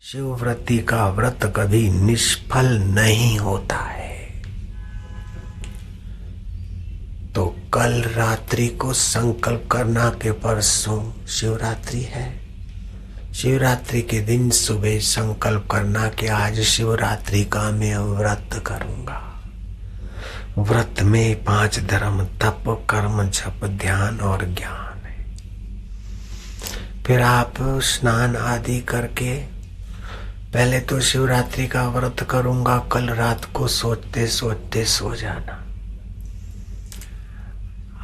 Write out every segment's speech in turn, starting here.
शिवव्रती का व्रत कभी निष्फल नहीं होता है। तो कल रात्रि को संकल्प करना कि परसों शिवरात्रि है। शिवरात्रि के दिन सुबह संकल्प करना कि आज शिवरात्रि का मैं व्रत करूंगा। व्रत में 5 धर्म, तप, कर्म, जप, ध्यान और ज्ञान है। फिर आप स्नान आदि करके पहले तो शिवरात्रि का व्रत करूंगा, कल रात को सोचते सोचते सो जाना।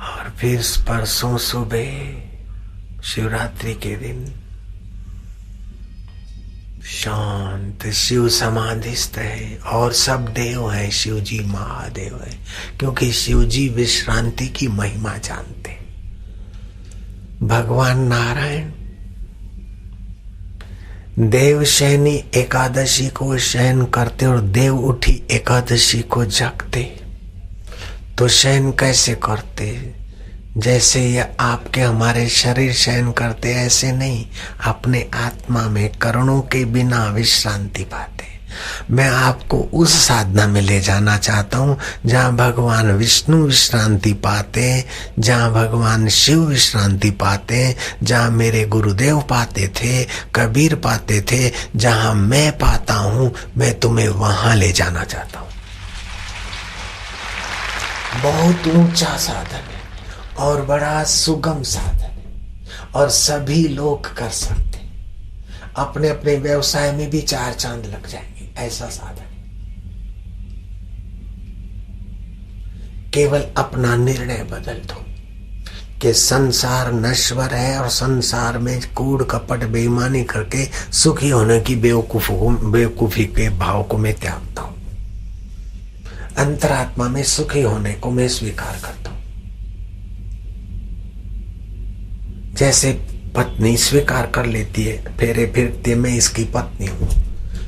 और फिर परसों सुबह शिवरात्रि के दिन शांत शिव समाधिस्थ है और सब देव है, शिव जी महादेव है, क्योंकि शिव जी विश्रांति की महिमा जानते। भगवान नारायण देव शयनी एकादशी को शयन करते और देव उठी एकादशी को जगते। तो शयन कैसे करते? जैसे ये आपके हमारे शरीर शयन करते, ऐसे नहीं, अपने आत्मा में करणों के बिना विश्रांति पाते। मैं आपको उस साधना में ले जाना चाहता हूँ जहाँ भगवान विष्णु विश्रांति पाते, जहाँ भगवान शिव विश्रांति पाते, जहाँ मेरे गुरुदेव पाते थे, कबीर पाते थे, जहाँ मैं पाता हूँ, मैं तुम्हें वहां ले जाना चाहता हूँ। बहुत ऊंचा साधन है और बड़ा सुगम साधन है और सभी लोग कर सकते। अपने अपने व्यवसाय में भी 4 चांद लग जाएंगे, ऐसा साधन है। केवल अपना निर्णय बदल दो कि संसार नश्वर है और संसार में कूड़ कपट बेईमानी करके सुखी होने की बेवकूफी के भाव को मैं त्यागता हूं। अंतरात्मा में सुखी होने को मैं स्वीकार करता हूं। जैसे पत्नी स्वीकार कर लेती है, फेरे फिरती है, मैं इसकी पत्नी हूं।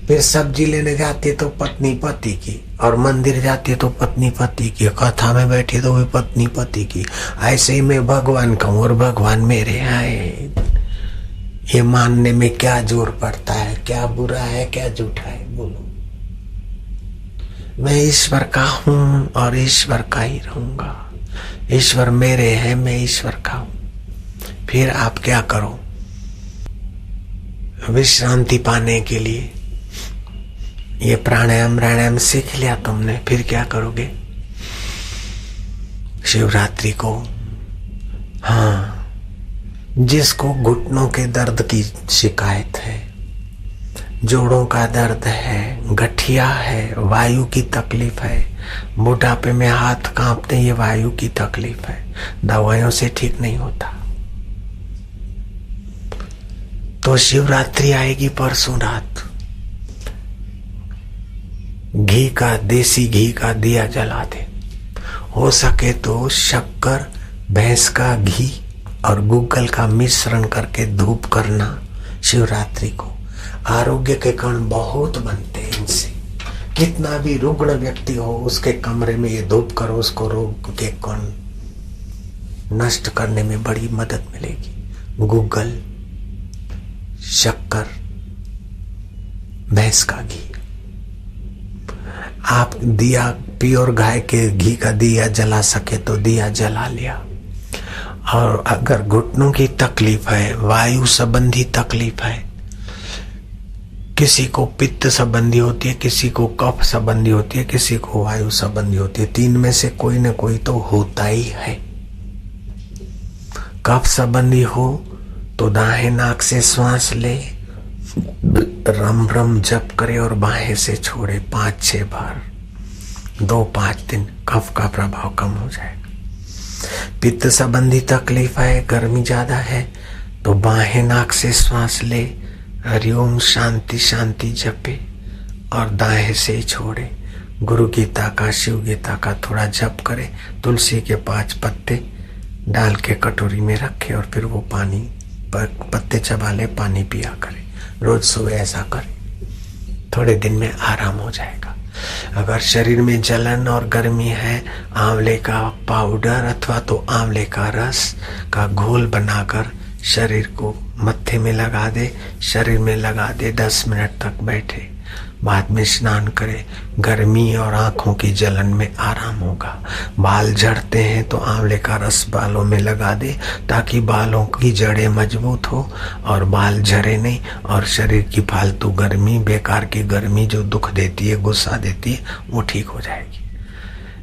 फिर सब्जी लेने जाती है तो पत्नी पति की, और मंदिर जाती है तो पत्नी पति की, कथा में बैठी तो भी पत्नी पति की। ऐसे ही मैं भगवान कहूं और भगवान मेरे आए। ये मानने में क्या जोर पड़ता है? क्या बुरा है, क्या झूठा है? बोलो। मैं ईश्वर का हूं और ईश्वर का ही रहूंगा। ईश्वर मेरे है, मैं ईश्वर का हूं। फिर आप क्या करो? विश्रांति पाने के लिए ये प्राणायाम सीख लिया तुमने, फिर क्या करोगे? शिवरात्रि को, हाँ, जिसको घुटनों के दर्द की शिकायत है, जोड़ों का दर्द है, गठिया है, वायु की तकलीफ है, बुढ़ापे में हाथ कांपते, ये वायु की तकलीफ है, दवाइयों से ठीक नहीं होता, तो शिवरात्रि आएगी परसों रात। घी का, देसी घी का दिया जला दे। हो सके तो शक्कर, भैंस का घी और गूगल का मिश्रण करके धूप करना शिवरात्रि को। आरोग्य के कण बहुत बनते हैं इनसे। कितना भी रुग्ण व्यक्ति हो, उसके कमरे में ये धूप करो, उसको रोग के कण नष्ट करने में बड़ी मदद मिलेगी। गूगल, शक्कर, भैंस का घी। आप दिया प्योर गाय के घी का दिया जला सके तो दिया जला लिया। और अगर घुटनों की तकलीफ है, वायु संबंधी तकलीफ है, किसी को पित्त संबंधी होती है, किसी को कफ संबंधी होती है, किसी को वायु संबंधी होती है, 3 में से कोई न कोई तो होता ही है। कफ संबंधी हो तो दाहिने नाक से श्वास ले, रम रम जप करे और बाहें से छोड़े 5-6 बार, 2-5 दिन, कफ का प्रभाव कम हो जाएगा। पित्त संबंधी तकलीफ है, गर्मी ज्यादा है, तो बाहें नाक से श्वास ले, हरिओम शांति शांति जपे और दाएं से छोड़े। गुरु गीता का, शिव गीता का थोड़ा जप करे, तुलसी के 5 पत्ते डाल के कटोरी में रखे और फिर वो पानी पत्ते चबा ले, पानी पिया करे। रोज सुबह ऐसा करे, थोड़े दिन में आराम हो जाएगा। अगर शरीर में जलन और गर्मी है, आंवले का पाउडर अथवा तो आंवले का रस का घोल बनाकर शरीर को मत्थे में लगा दे, शरीर में लगा दे, 10 मिनट तक बैठे, बाद में स्नान करे। गर्मी और आंखों की जलन में आराम होगा। बाल झड़ते हैं तो आंवले का रस बालों में लगा दे, ताकि बालों की जड़ें मजबूत हो और बाल झड़े नहीं, और शरीर की फालतू गर्मी, बेकार की गर्मी जो दुख देती है, गुस्सा देती है, वो ठीक हो जाएगी।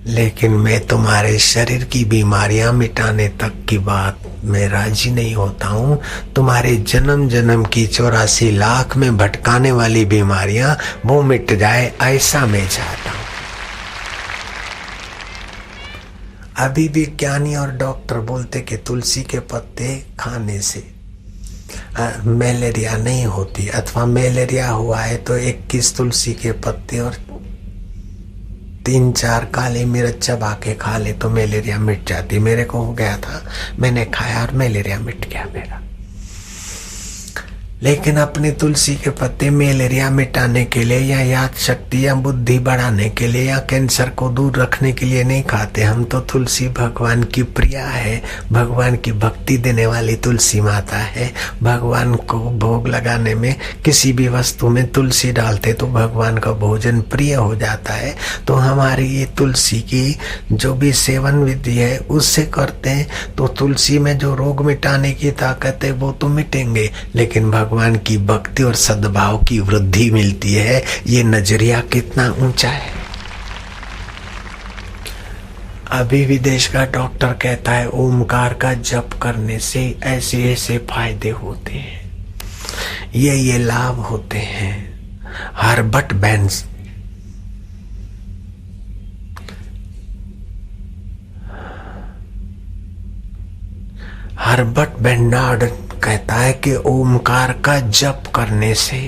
लेकिन मैं तुम्हारे शरीर की बीमारियां मिटाने तक की बात में राजी नहीं होता हूँ। तुम्हारे जन्म जन्म की 84 लाख में भटकाने वाली बीमारियां वो मिट जाए, ऐसा मैं चाहता हूँ। अभी विज्ञानी और डॉक्टर बोलते कि तुलसी के पत्ते खाने से मलेरिया नहीं होती, अथवा मलेरिया हुआ है तो 21 तुलसी के पत्ते और 3-4 काली मिर्च चबा के खा ले तो मलेरिया मिट जाती। मेरे को हो गया था, मैंने खाया और मलेरिया मिट गया मेरा। लेकिन अपने तुलसी के पत्ते मलेरिया मिटाने के लिए या याद शक्ति या बुद्धि बढ़ाने के लिए या कैंसर को दूर रखने के लिए नहीं खाते। हम तो तुलसी भगवान की प्रिया है, भगवान की भक्ति देने वाली तुलसी माता है। भगवान को भोग लगाने में किसी भी वस्तु में तुलसी डालते तो भगवान का भोजन प्रिय हो जाता है। तो हमारी ये तुलसी की जो भी सेवन विधि है उससे करते हैं तो तुलसी में जो रोग मिटाने की ताकत है वो तो मिटेंगे, लेकिन भगवान की भक्ति और सद्भाव की वृद्धि मिलती है। ये नजरिया कितना ऊंचा है। अभी विदेश का डॉक्टर कहता है ओमकार का जप करने से ऐसे ऐसे फायदे होते हैं, ये लाभ होते हैं। हर्बर्ट बेंस हर्बर्ट बेनार्ड कहता है कि ओमकार का जप करने से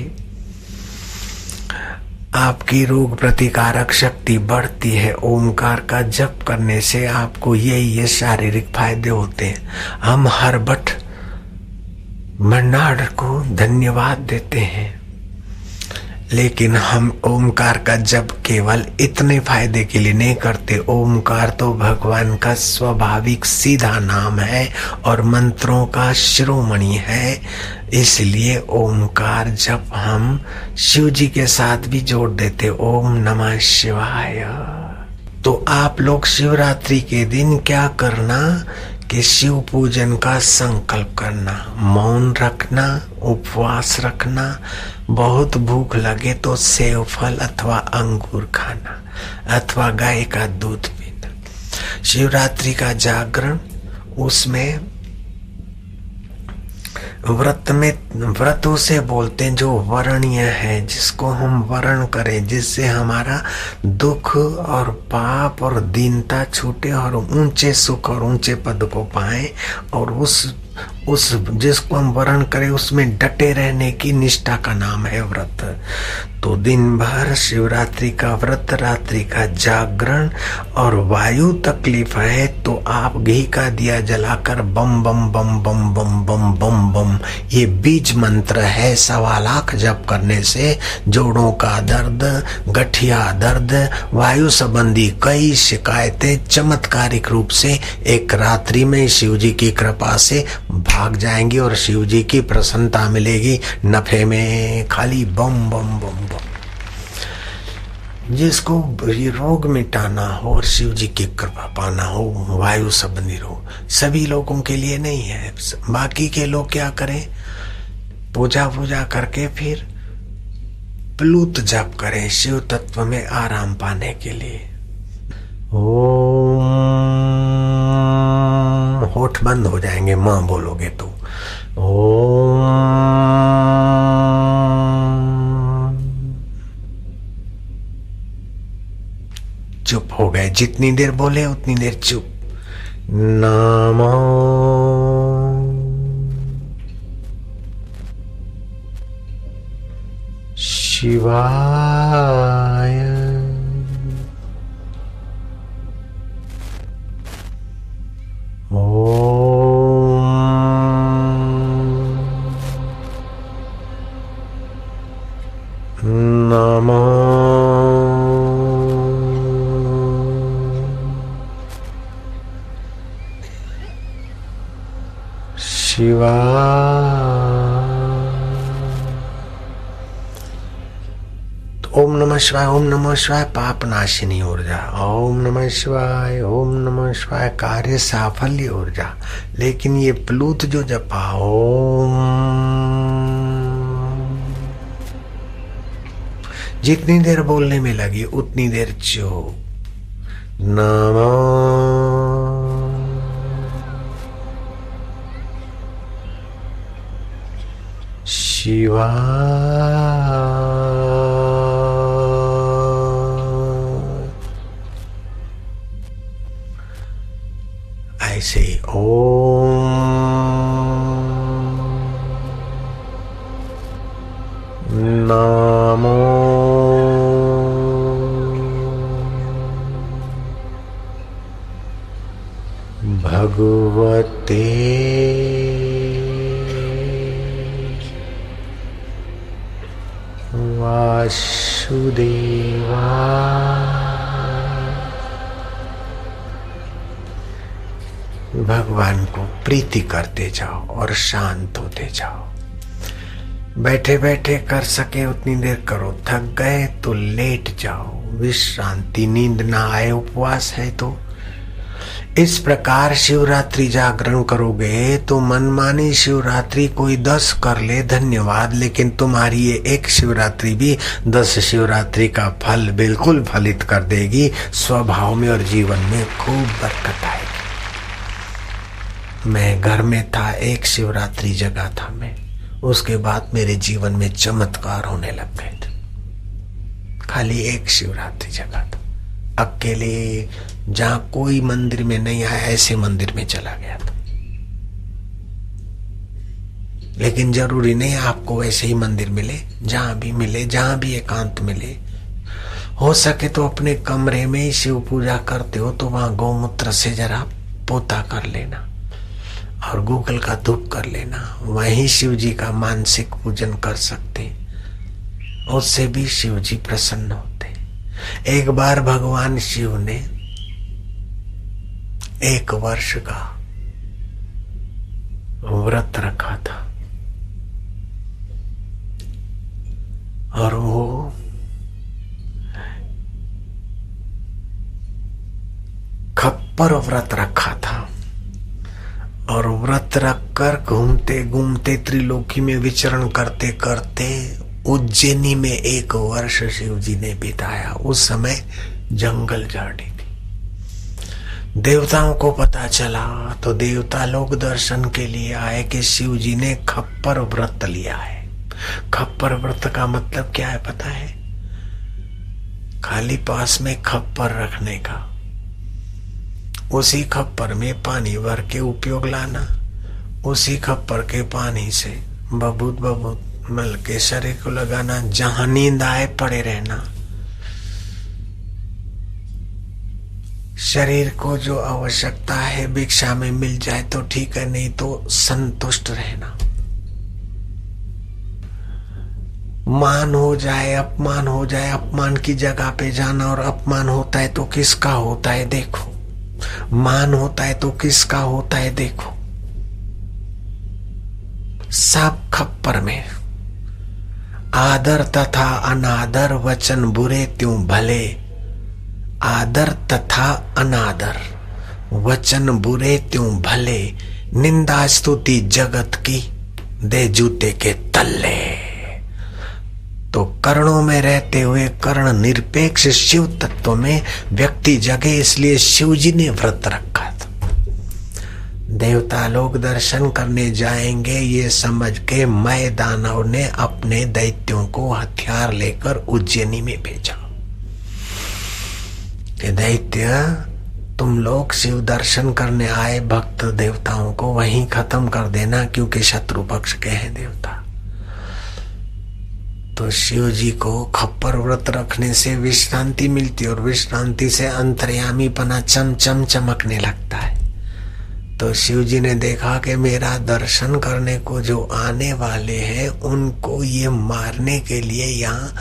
आपकी रोग प्रतिकारक शक्ति बढ़ती है। ओमकार का जप करने से आपको ये शारीरिक फायदे होते हैं। हम हर्बर्ट बेनार्ड को धन्यवाद देते हैं, लेकिन हम ओमकार का जप केवल इतने फायदे के लिए नहीं करते। ओमकार तो भगवान का स्वाभाविक सीधा नाम है और मंत्रों का शिरोमणि है, इसलिए ओमकार जप हम शिव जी के साथ भी जोड़ देते। ओम नमः शिवाय। तो आप लोग शिवरात्रि के दिन क्या करना कि शिव पूजन का संकल्प करना, मौन रखना, उपवास रखना, बहुत भूख लगे तो सेव फल अथवा अंगूर खाना अथवा गाय का दूध पीना। शिवरात्रि का जागरण, उसमें व्रत उसे बोलते हैं जो वरणीय है, जिसको हम वरण करें, जिससे हमारा दुख और पाप और दीनता छूटे और ऊंचे सुख और ऊंचे पद को पाए। और उस जिसको हम वरण करें उसमें डटे रहने की निष्ठा का नाम है व्रत। तो दिन भर शिवरात्रि का व्रत, रात्रि का जागरण, और वायु तकलीफ है तो आप घी का दिया जलाकर बम बम बम बम बम बम बम बम, ये बीज मंत्र है। 1.25 लाख जप करने से जोड़ों का दर्द, गठिया दर्द, वायु संबंधी कई शिकायतें चमत्कारिक रूप से एक रात्रि में शिव जी की कृपा से भाग जाएंगी और शिव जी की प्रसन्नता मिलेगी। नफे में खाली बम बम बम बम। जिसको ये रोग मिटाना हो और शिव जी की कृपा पाना हो, वायु संबंधी रोग, सभी लोगों के लिए नहीं है। बाकी के लोग क्या करें, पूजा करके फिर प्लूत जप करें शिव तत्व में आराम पाने के लिए। ओम, होठ बंद हो जाएंगे मां बोलोगे तो। ओम, चुप हो गए, जितनी देर बोले उतनी देर चुप। नमो शिवाय। नमो शिवाय। नमः शिवाय, ओम नमः शिवाय पाप नाशिनी ऊर्जा, ओम नमः शिवाय, ओम नमः शिवाय कार्य साफल्य ऊर्जा। लेकिन ये प्लूत जो जपा ओम, जितनी देर बोलने में लगी उतनी देर चुप। नमः शिवाय, ऐसे ओम नमो भगवते वासुदेवा। भगवान को प्रीति करते जाओ और शांत होते जाओ। बैठे बैठे कर सके उतनी देर करो, थक गए तो लेट जाओ, विश्रांति। नींद ना आए उपवास है तो इस प्रकार शिवरात्रि जागरण करोगे तो मनमानी शिवरात्रि कोई 10 कर ले धन्यवाद, लेकिन तुम्हारी ये एक शिवरात्रि भी 10 शिवरात्रि का फल बिल्कुल फलित कर देगी। स्वभाव में और जीवन में खूब बरकत आएगी। मैं घर में था, एक शिवरात्रि जगा था मैं, उसके बाद मेरे जीवन में चमत्कार होने लग गए थे। खाली एक शिवरात्रि जगा था, अकेले, जहां कोई मंदिर में नहीं आया ऐसे मंदिर में चला गया था। लेकिन जरूरी नहीं आपको वैसे ही मंदिर मिले, जहां भी मिले, जहां भी एकांत मिले। हो सके तो अपने कमरे में ही शिव पूजा करते हो तो वहां गौमूत्र से जरा पोता कर लेना और गूगल का धूप कर लेना। वहीं शिव जी का मानसिक पूजन कर सकते, उससे भी शिव जी प्रसन्न होते। एक बार भगवान शिव ने 1 वर्ष का व्रत रखा था और वो खप्पर व्रत रखा था। और व्रत रखकर घूमते घूमते त्रिलोकी में विचरण करते करते उज्जैनी में 1 वर्ष शिव जी ने बिताया। उस समय जंगल झाड़ी थी। देवताओं को पता चला तो देवता लोग दर्शन के लिए आए कि शिव जी ने खप्पर व्रत लिया है। खप्पर व्रत का मतलब क्या है पता है? खाली पास में खप्पर रखने का, उसी खप्पर में पानी भर के उपयोग लाना, उसी खप्पर के पानी से बबूत बबूत मल के शरीर को लगाना, जहां नींद आए पड़े रहना। शरीर को जो आवश्यकता है भिक्षा में मिल जाए तो ठीक है, नहीं तो संतुष्ट रहना। मान हो जाए, अपमान हो जाए, अपमान की जगह पे जाना। और अपमान होता है तो किसका होता है देखो, मान होता है तो किसका होता है देखो। सब खप्पर में आदर तथा अनादर, वचन बुरे त्यों भले। आदर तथा अनादर, वचन बुरे त्यों भले। निंदा स्तुति जगत की, दे जूते के तल्ले। तो कर्णों में रहते हुए कर्ण निरपेक्ष शिव तत्व में व्यक्ति जगे, इसलिए शिव जी ने व्रत रखा था। देवता लोग दर्शन करने जाएंगे ये समझ के मय दानव ने अपने दैत्यों को हथियार लेकर उज्जैनी में भेजा कि दैत्य तुम लोग शिव दर्शन करने आए भक्त देवताओं को वहीं खत्म कर देना, क्योंकि शत्रु पक्ष के हैं देवता। तो शिव जी को खप्पर व्रत रखने से विश्रांति मिलती और विश्रांति से अंतर्यामी पना चमचम चमकने लगता है। तो शिव जी ने देखा कि मेरा दर्शन करने को जो आने वाले हैं उनको ये मारने के लिए यहाँ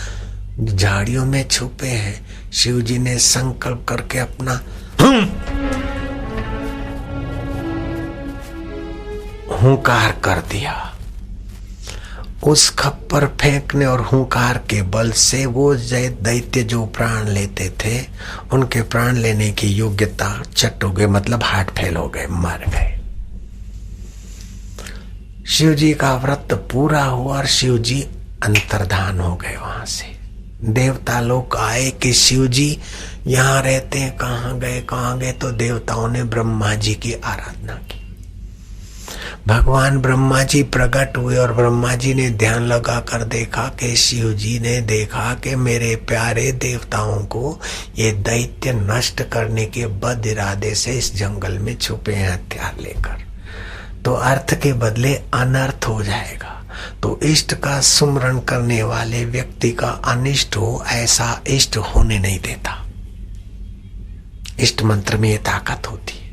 झाड़ियों में छुपे हैं। शिव जी ने संकल्प करके अपना हुंकार कर दिया। उस खप्पर फेंकने और हुंकार के बल से वो दैत्य जो प्राण लेते थे उनके प्राण लेने की योग्यता चट हो गई, मतलब हार्ट फेल हो गए, मर गए। शिव जी का व्रत पूरा हुआ और शिव जी अंतर्धान हो गए। वहां से देवता लोग आए कि शिव जी यहाँ रहते हैं, कहाँ गए, तो देवताओं ने ब्रह्मा जी की आराधना की। भगवान ब्रह्मा जी प्रकट हुए और ब्रह्मा जी ने ध्यान लगा कर देखा कि शिव जी ने देखा कि मेरे प्यारे देवताओं को ये दैत्य नष्ट करने के बद इरादे से इस जंगल में छुपे हैं हथियार लेकर, तो अर्थ के बदले अनर्थ हो जाएगा। तो इष्ट का सुमरण करने वाले व्यक्ति का अनिष्ट हो, ऐसा इष्ट होने नहीं देता। इष्ट मंत्र में ये ताकत होती है।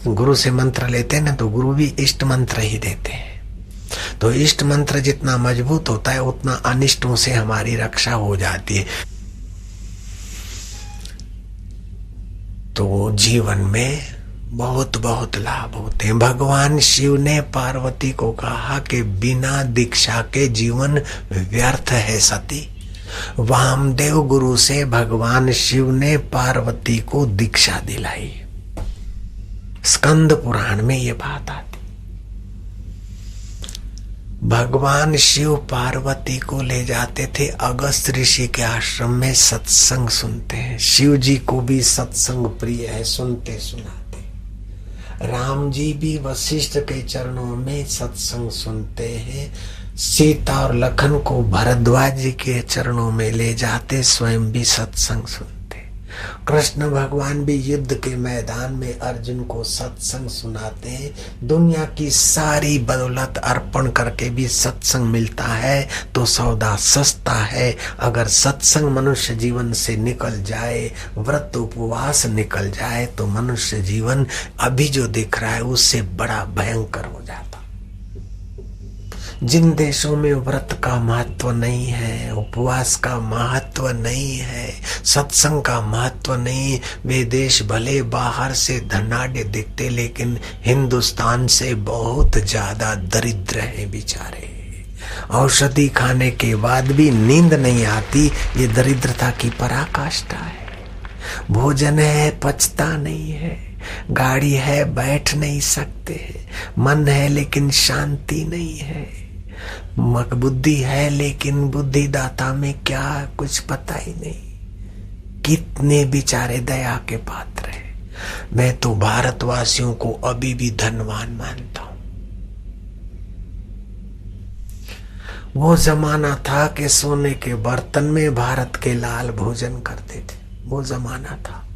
गुरु से मंत्र लेते हैं ना, तो गुरु भी इष्ट मंत्र ही देते हैं। तो इष्ट मंत्र जितना मजबूत होता है उतना अनिष्टों से हमारी रक्षा हो जाती है। तो जीवन में बहुत बहुत लाभ होते हैं। भगवान शिव ने पार्वती को कहा कि बिना दीक्षा के जीवन व्यर्थ है सती। वामदेव गुरु से भगवान शिव ने पार्वती को दीक्षा दिलाई। स्कंद पुराण में ये बात आती। भगवान शिव पार्वती को ले जाते थे अगस्त ऋषि के आश्रम में, सत्संग सुनते हैं। शिव जी को भी सत्संग प्रिय है, सुनते सुनाते। राम जी भी वशिष्ठ के चरणों में सत्संग सुनते हैं। सीता और लखन को भरद्वाज जी के चरणों में ले जाते, स्वयं भी सत्संग सुनते। कृष्ण भगवान भी युद्ध के मैदान में अर्जुन को सत्संग सुनाते हैं। दुनिया की सारी बदौलत अर्पण करके भी सत्संग मिलता है तो सौदा सस्ता है। अगर सत्संग मनुष्य जीवन से निकल जाए, व्रत उपवास निकल जाए, तो मनुष्य जीवन अभी जो दिख रहा है उससे बड़ा भयंकर हो जाता। जिन देशों में व्रत का महत्व नहीं है, उपवास का महत्व नहीं है, सत्संग का महत्व नहीं, वे देश भले बाहर से धनाढ्य दिखते लेकिन हिंदुस्तान से बहुत ज्यादा दरिद्र है बेचारे। औषधि खाने के बाद भी नींद नहीं आती, ये दरिद्रता की पराकाष्ठा है। भोजन है, पचता नहीं है। गाड़ी है, बैठ नहीं सकते। मन है लेकिन शांति नहीं है। बुद्धि है लेकिन बुद्धिदाता में क्या, कुछ पता ही नहीं। कितने बेचारे दया के पात्र हैं। मैं तो भारतवासियों को अभी भी धनवान मानता हूं। वो जमाना था कि सोने के बर्तन में भारत के लाल भोजन करते थे, वो जमाना था।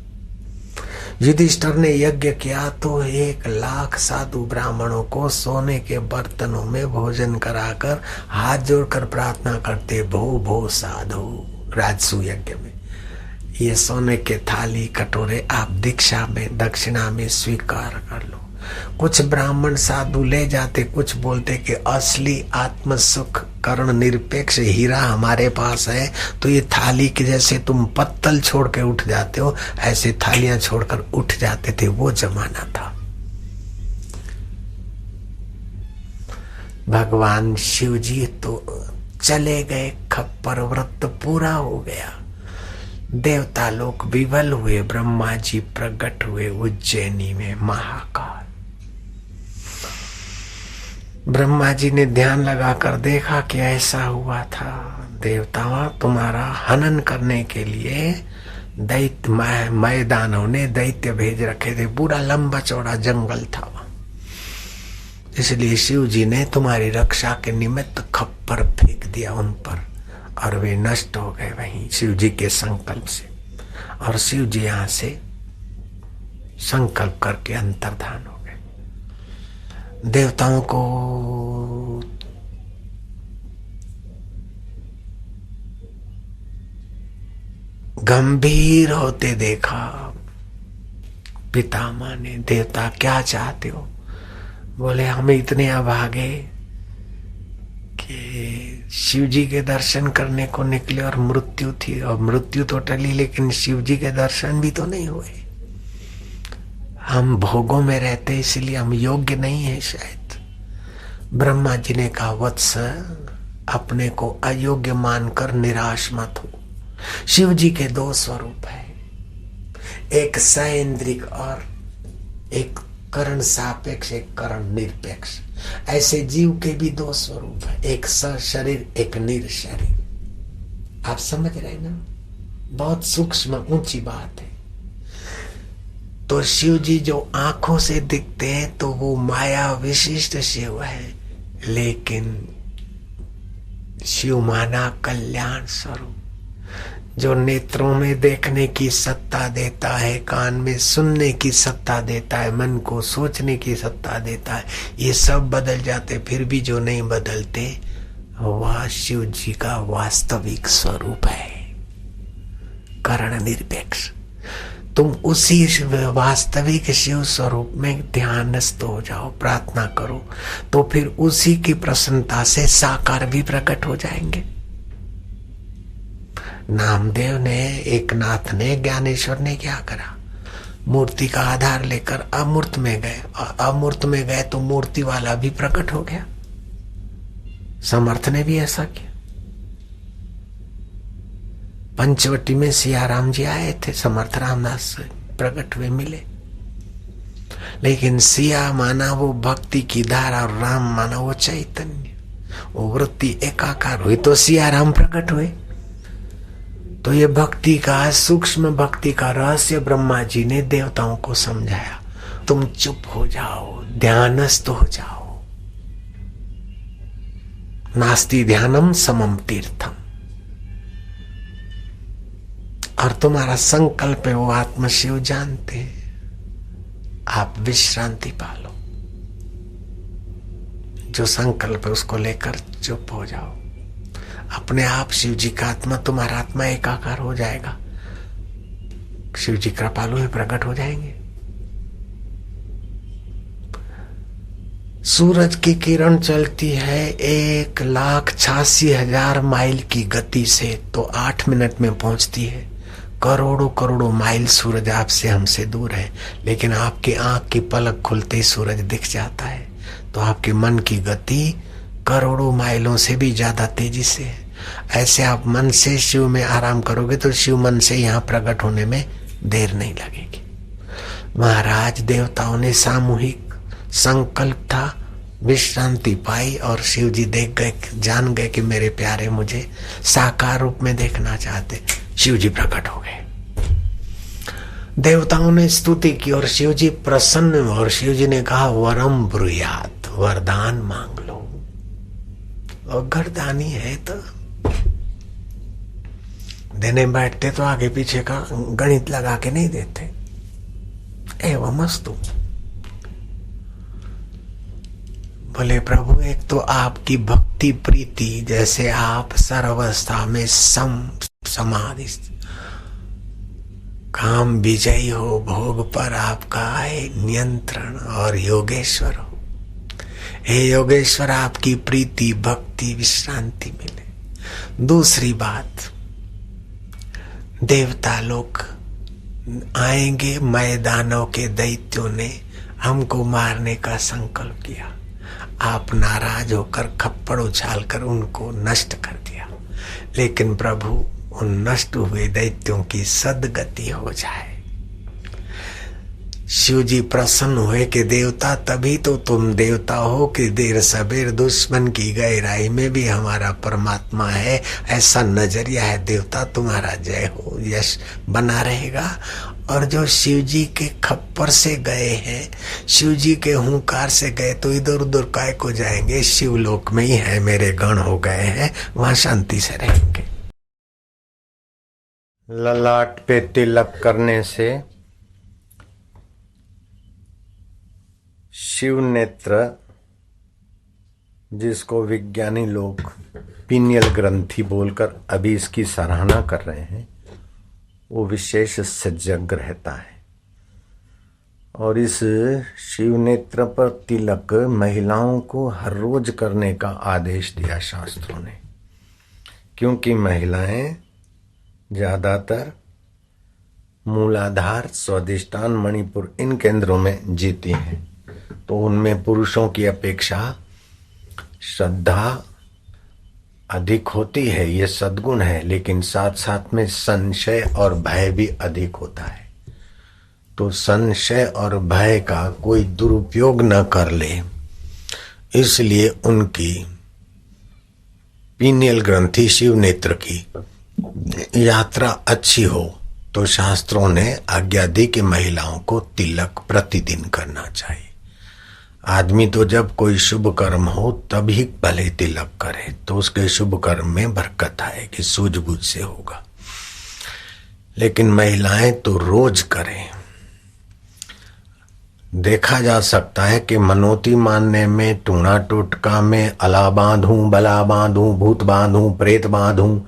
युधिष्ठिर ने यज्ञ किया तो 1 लाख साधु ब्राह्मणों को सोने के बर्तनों में भोजन कराकर हाथ जोड़कर प्रार्थना करते, भो भो साधु। राजसू यज्ञ में ये सोने के थाली कटोरे आप दीक्षा में, दक्षिणा में स्वीकार कर लो। कुछ ब्राह्मण साधु ले जाते, कुछ बोलते कि असली आत्म सुख कर्ण निरपेक्ष हीरा हमारे पास है, तो ये थाली के जैसे तुम पत्तल छोड़ के उठ जाते हो, ऐसे थालियां छोड़कर उठ जाते थे। वो जमाना था। भगवान शिव जी तो चले गए, खप्पर व्रत पूरा हो गया। देवता लोग विवल हुए, ब्रह्मा जी प्रकट हुए उज्जैनी में महाकाल। ब्रह्मा जी ने ध्यान लगाकर देखा कि ऐसा हुआ था। देवताओं, तुम्हारा हनन करने के लिए दैत्य मैदानों ने दैत्य भेज रखे थे। पूरा लंबा चौड़ा जंगल था वहां, इसलिए शिव जी ने तुम्हारी रक्षा के निमित्त खप्पर फेंक दिया उन पर और वे नष्ट हो गए वहीं शिव जी के संकल्प से। और शिव जी यहां से संकल्प करके अंतर्धान हो गए। देवताओं को गंभीर होते देखा। पितामह ने, देवता क्या चाहते हो? बोले हम इतने अभागे कि शिव जी के दर्शन करने को निकले और मृत्यु थी, और मृत्यु तो टली लेकिन शिव जी के दर्शन भी तो नहीं हुए। हम भोगों में रहते इसलिए हम योग्य नहीं है शायद। ब्रह्मा जी ने कहा, वत्स अपने को अयोग्य मानकर निराश मत हो। शिव जी के दो स्वरूप है, एक सइंद्रिक और एक करण सापेक्ष, एक करण निरपेक्ष। ऐसे जीव के भी दो स्वरूप है, एक सशरीर एक निरशरीर। आप समझ रहे ना, बहुत सूक्ष्म ऊंची बात है। तो शिव जी जो आंखों से दिखते हैं तो वो माया विशिष्ट शिव है, लेकिन शिव माना कल्याण स्वरूप, जो नेत्रों में देखने की सत्ता देता है, कान में सुनने की सत्ता देता है, मन को सोचने की सत्ता देता है। ये सब बदल जाते, फिर भी जो नहीं बदलते वह शिव जी का वास्तविक स्वरूप है, करण निरपेक्ष। तुम उसी वास्तविक शिव स्वरूप में ध्यानस्थ हो जाओ, प्रार्थना करो, तो फिर उसी की प्रसन्नता से साकार भी प्रकट हो जाएंगे। नामदेव ने, एकनाथ ने, ज्ञानेश्वर ने क्या करा, मूर्ति का आधार लेकर अमूर्त में गए, और अमूर्त में गए तो मूर्ति वाला भी प्रकट हो गया। समर्थ ने भी ऐसा किया। पंचवटी में सियाराम जी आए थे, समर्थ रामदास से प्रकट हुए, मिले, लेकिन सिया माना वो भक्ति की धारा और राम माना वो चैतन्य, वो वृत्ति एकाकार हुई तो सियाराम प्रकट हुए। तो ये भक्ति का, सूक्ष्म भक्ति का रहस्य ब्रह्मा जी ने देवताओं को समझाया। तुम चुप हो जाओ, ध्यानस्थ हो जाओ। नास्ति ध्यानम समम तीर्थम। और तुम्हारा संकल्प है वो आत्म शिव जानते हैं। आप विश्रांति पालो, जो संकल्प है उसको लेकर चुप हो जाओ। अपने आप शिव जी का आत्मा, तुम्हारा आत्मा एकाकार हो जाएगा। शिव जी कृपालु है, प्रकट हो जाएंगे। सूरज की किरण चलती है 1,86,000 माइल की गति से तो 8 मिनट में पहुंचती है। करोड़ों करोड़ों माइल सूरज आपसे हमसे दूर है, लेकिन आपकी आंख की पलक खुलते ही सूरज दिख जाता है। तो आपके मन की गति करोड़ों माइलों से भी ज्यादा तेजी से है। ऐसे आप मन से शिव में आराम करोगे तो शिव मन से यहाँ प्रकट होने में देर नहीं लगेगी। महाराज देवताओं ने सामूहिक संकल्प था, विश्रांति पाई और शिव जी देख गए, जान गए कि मेरे प्यारे मुझे साकार रूप में देखना चाहते। शिव जी प्रकट हो गए। देवताओं ने स्तुति की और शिव जी प्रसन्न हुए और शिव जी ने कहा, वरम ब्रूयात, वरदान मांग लो। और घरदानी है तो देने बैठते तो आगे पीछे का गणित लगा के नहीं देते। एवं मस्तु। बोले प्रभु, एक तो आपकी भक्ति प्रीति, जैसे आप सर्वावस्था में समाधि, काम विजयी हो, भोग पर आपका है नियंत्रण, और योगेश्वर हो। हे योगेश्वर, आपकी प्रीति भक्ति विश्रांति मिले। दूसरी बात, देवता लोग आएंगे, मैदानों के दैत्यों ने हमको मारने का संकल्प किया, आप नाराज होकर खप्पड़ उछालकर उनको नष्ट कर दिया। लेकिन प्रभु, उन नष्ट हुए दैत्यों की सद्गति हो जाए। शिव जी प्रसन्न हुए कि देवता, तभी तो तुम देवता हो कि देर सबेर दुश्मन की गहराई में भी हमारा परमात्मा है, ऐसा नजरिया है। देवता तुम्हारा जय हो, यश बना रहेगा। और जो शिव जी के खप्पर से गए हैं, शिव जी के हुंकार से गए, तो इधर उधर काय को जाएंगे, शिवलोक में ही है, मेरे गण हो गए हैं, वहां शांति से रहेंगे। ललाट पे तिलक करने से शिव नेत्र, जिसको विज्ञानी लोग पीनियल ग्रंथि बोलकर अभी इसकी सराहना कर रहे हैं, वो विशेष सजग रहता है। और इस शिव नेत्र पर तिलक महिलाओं को हर रोज करने का आदेश दिया शास्त्रों ने, क्योंकि महिलाएं ज्यादातर मूलाधार, स्वादिष्टान, मणिपुर इन केंद्रों में जीती हैं। तो उनमें पुरुषों की अपेक्षा श्रद्धा अधिक होती है, ये सद्गुण है, लेकिन साथ साथ में संशय और भय भी अधिक होता है। तो संशय और भय का कोई दुरुपयोग न कर ले, इसलिए उनकी पीनियल ग्रंथि शिव नेत्र की यात्रा अच्छी हो तो शास्त्रों ने आज्ञा दी कि महिलाओं को तिलक प्रतिदिन करना चाहिए। आदमी तो जब कोई शुभ कर्म हो तभी भले तिलक करे, तो उसके शुभ कर्म में बरकत आएगी, सूझबूझ से होगा। लेकिन महिलाएं तो रोज करें। देखा जा सकता है कि मनोती मानने में, टूणा टोटका में, अला बांधूं, बला बांधूं, भूत बांधूं, प्रेत बांधूं,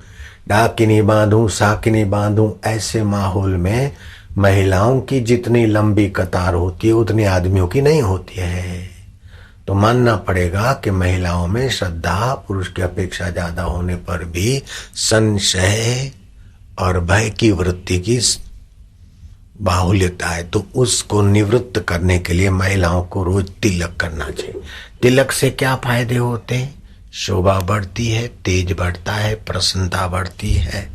डाकिनी बांधूं, साकिनी बांधूं, ऐसे माहौल में महिलाओं की जितनी लंबी कतार होती है उतनी आदमियों की नहीं होती है। तो मानना पड़ेगा कि महिलाओं में श्रद्धा पुरुष की अपेक्षा ज्यादा होने पर भी संशय और भय की वृत्ति की बाहुल्यता है। तो उसको निवृत्त करने के लिए महिलाओं को रोज तिलक करना चाहिए। तिलक से क्या फायदे होते हैं? शोभा बढ़ती है, तेज बढ़ता है, प्रसन्नता बढ़ती है,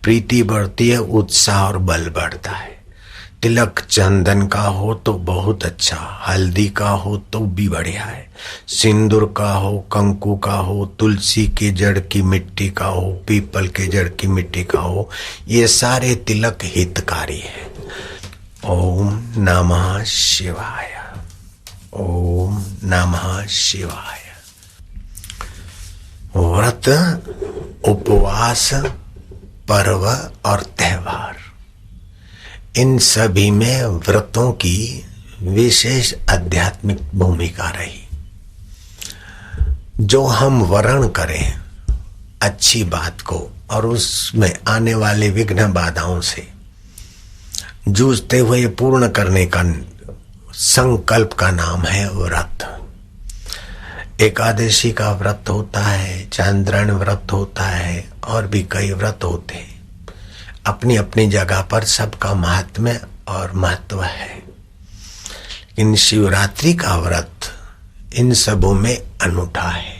प्रीति बढ़ती है, उत्साह और बल बढ़ता है। तिलक चंदन का हो तो बहुत अच्छा, हल्दी का हो तो भी बढ़िया है, सिंदूर का हो, कंकु का हो, तुलसी के जड़ की मिट्टी का हो, पीपल के जड़ की मिट्टी का हो, ये सारे तिलक हितकारी है। ओम नमः शिवाय। ओम नमः शिवाय। व्रत, उपवास, पर्व और त्योहार, इन सभी में व्रतों की विशेष आध्यात्मिक भूमिका रही। जो हम वर्ण करें अच्छी बात को और उसमें आने वाले विघ्न बाधाओं से जूझते हुए पूर्ण करने का संकल्प का नाम है व्रत। एकादशी का व्रत होता है, चांद्रायण व्रत होता है, और भी कई व्रत होते हैं। अपनी अपनी जगह पर सबका महात्म्य और महत्व है। इन शिवरात्रि का व्रत इन सबों में अनूठा है,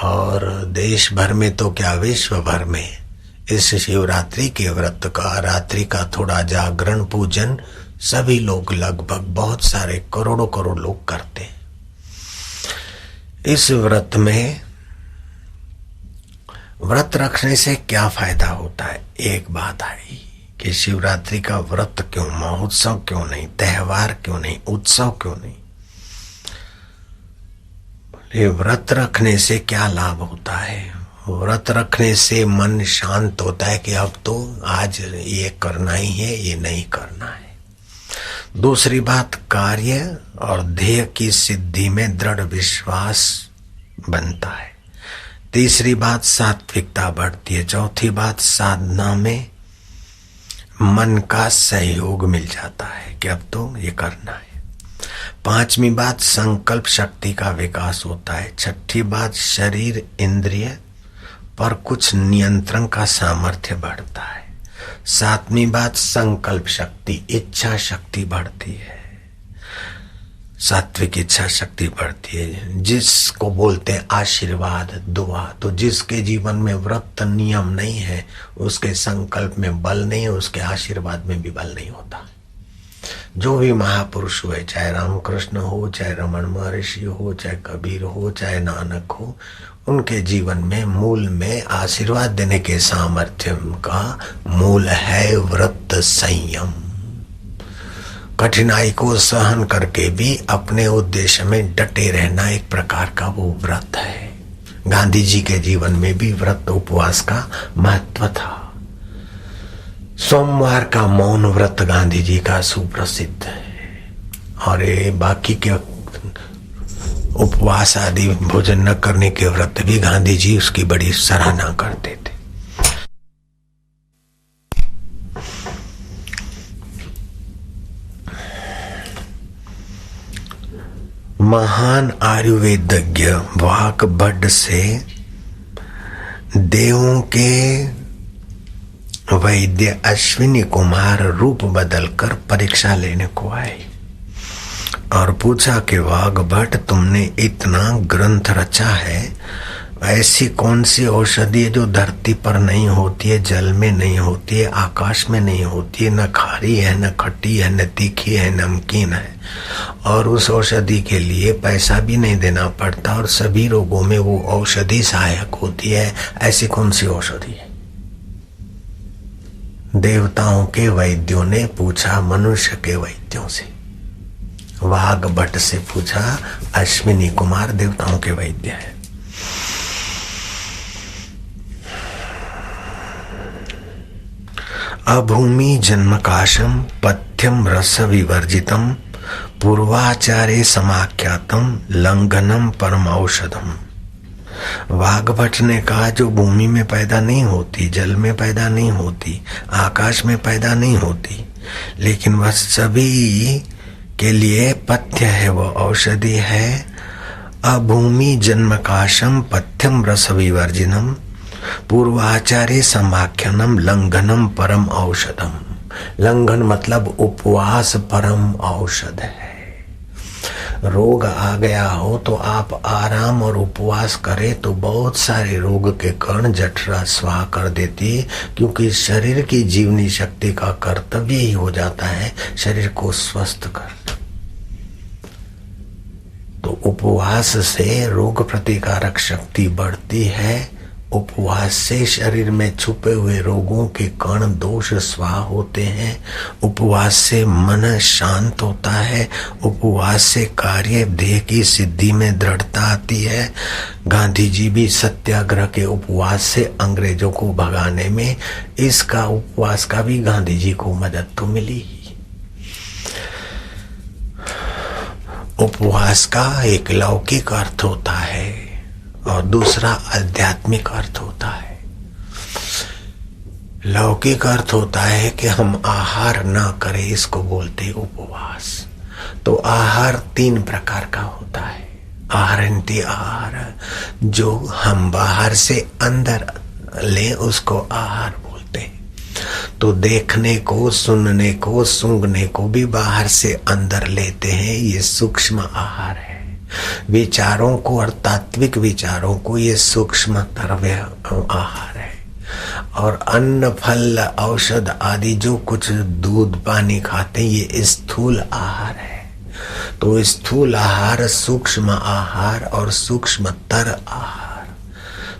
और देश भर में तो क्या विश्व भर में इस शिवरात्रि के व्रत का, रात्रि का थोड़ा जागरण पूजन सभी लोग, लगभग बहुत सारे करोड़ों करोड़ लोग करते हैं। इस व्रत में व्रत रखने से क्या फायदा होता है? एक बात आई कि शिवरात्रि का व्रत क्यों, महोत्सव क्यों नहीं, त्योहार क्यों नहीं, उत्सव क्यों नहीं? ये व्रत रखने से क्या लाभ होता है? व्रत रखने से मन शांत होता है कि अब तो आज ये करना ही है, ये नहीं करना है। दूसरी बात, कार्य और ध्येय की सिद्धि में दृढ़ विश्वास बनता है। तीसरी बात, सात्विकता बढ़ती है। चौथी बात, साधना में मन का सहयोग मिल जाता है कि अब तो ये करना है। पांचवी बात, संकल्प शक्ति का विकास होता है। छठी बात, शरीर इंद्रिय पर कुछ नियंत्रण का सामर्थ्य बढ़ता है। सातवीं बात, संकल्प शक्ति, इच्छा शक्ति बढ़ती है। सात्विक इच्छा शक्ति बढ़ती है, जिसको बोलते हैं आशीर्वाद, दुआ। तो जिसके जीवन में व्रत नियम नहीं है, उसके संकल्प में बल नहीं है, उसके आशीर्वाद में भी बल नहीं होता। जो भी महापुरुष हुए, चाहे रामकृष्ण हो, चाहे रमन महर्षि हो, चाहे कबीर हो, चाहे नानक हो, उनके जीवन में मूल में आशीर्वाद देने के सामर्थ्य का मूल है व्रत संयम। कठिनाई को सहन करके भी अपने उद्देश्य में डटे रहना एक प्रकार का वो व्रत है। गांधी जी के जीवन में भी व्रत उपवास का महत्व था। सोमवार का मौन व्रत गांधी जी का सुप्रसिद्ध है, और ये बाकी के उपवास आदि भोजन न करने के व्रत भी गांधी जी उसकी बड़ी सराहना करते थे। महान आयुर्वेदज्ञ वाक भट्ट से देवों के वैद्य अश्विनी कुमार रूप बदलकर परीक्षा लेने को आए। और पूछा कि वाघ भट्ट, तुमने इतना ग्रंथ रचा है, ऐसी कौन सी औषधि है जो धरती पर नहीं होती है, जल में नहीं होती है, आकाश में नहीं होती है, न खारी है, न खट्टी है, न तीखी है, नमकीन है, और उस औषधि के लिए पैसा भी नहीं देना पड़ता और सभी रोगों में वो औषधि सहायक होती है, ऐसी कौन सी औषधि है? देवताओं के वैद्यों ने पूछा मनुष्य के वैद्यों से, वाघ भट्ट से पूछा। अश्विनी कुमार देवताओं के वैद्य है। अभूमि जन्मकाशम पथ्यम रस विवर्जितम पूर्वाचार्य समाख्यातम लंघनम परमौषधम। वाघ भट्ट ने कहा, जो भूमि में पैदा नहीं होती, जल में पैदा नहीं होती, आकाश में पैदा नहीं होती, लेकिन वह सभी के लिए पथ्य है, वो औषधि है। अभूमि जन्मकाशम पथ्यम रस विवर्जिनम पूर्वाचार्य समाख्यानम लंघनम परम औषधम। लंघन मतलब उपवास परम औषध है। रोग आ गया हो तो आप आराम और उपवास करें तो बहुत सारे रोग के कण जठरा स्वाहा कर देती है, क्योंकि शरीर की जीवनी शक्ति का कर्तव्य ही हो जाता है शरीर को स्वस्थ करना। तो उपवास से रोग प्रतिकारक शक्ति बढ़ती है। उपवास से शरीर में छुपे हुए रोगों के कण दोष स्वाहा होते हैं। उपवास से मन शांत होता है। उपवास से कार्य देह की सिद्धि में दृढ़ता आती है। गांधी जी भी सत्याग्रह के उपवास से अंग्रेजों को भगाने में इसका उपवास का भी गांधी जी को मदद तो मिली। उपवास का एक लौकिक अर्थ होता है और दूसरा आध्यात्मिक अर्थ होता है। लौकिक अर्थ होता है कि हम आहार ना करें, इसको बोलते उपवास। तो आहार 3 प्रकार का होता है। आहरंती आहार, जो हम बाहर से अंदर ले उसको आहार बोलते हैं। तो देखने को, सुनने को, सूंघने को भी बाहर से अंदर लेते हैं, ये सूक्ष्म आहार है। विचारों को और तात्विक विचारों को ये सूक्ष्म तरव्य आहार है। और अन्न फल औषध आदि जो कुछ दूध पानी खाते हैं ये स्थूल आहार है। तो स्थूल आहार, सूक्ष्म आहार और सूक्ष्मतर आहार।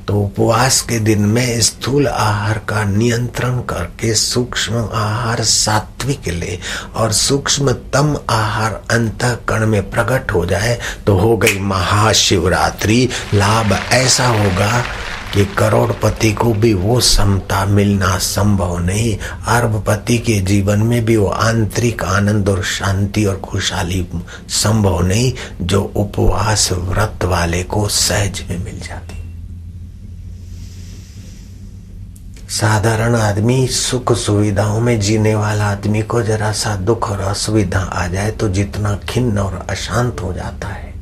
तो उपवास के दिन में स्थूल आहार का नियंत्रण करके सूक्ष्म आहार सात्विक ले और सूक्ष्मतम आहार अंतःकरण में प्रकट हो जाए तो हो गई महाशिवरात्रि। लाभ ऐसा होगा कि करोड़पति को भी वो समता मिलना संभव नहीं। अरबपति के जीवन में भी वो आंतरिक आनंद और शांति और खुशहाली संभव नहीं जो उपवास व्रत वाले को सहज में मिल जाती। साधारण आदमी सुख सुविधाओं में जीने वाला आदमी को जरा सा दुख और असुविधा आ जाए तो जितना खिन्न और अशांत हो जाता है,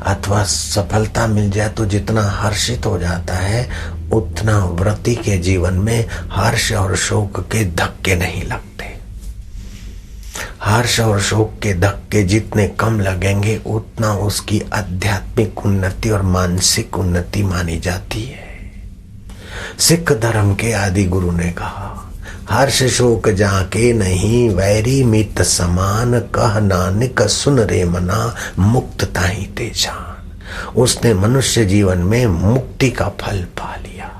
अथवा सफलता मिल जाए तो जितना हर्षित हो जाता है, उतना व्रती के जीवन में हर्ष और शोक के धक्के नहीं लगते। हर्ष और शोक के धक्के जितने कम लगेंगे उतना उसकी आध्यात्मिक उन्नति और मानसिक उन्नति मानी जाती है। सिख धर्म के आदि गुरु ने कहा, हर्ष शोक जाके नहीं, वैरी मित समान, कह नानक सुन रे मना, मुक्त ताहि ते जान। उसने मनुष्य जीवन में मुक्ति का फल पा लिया।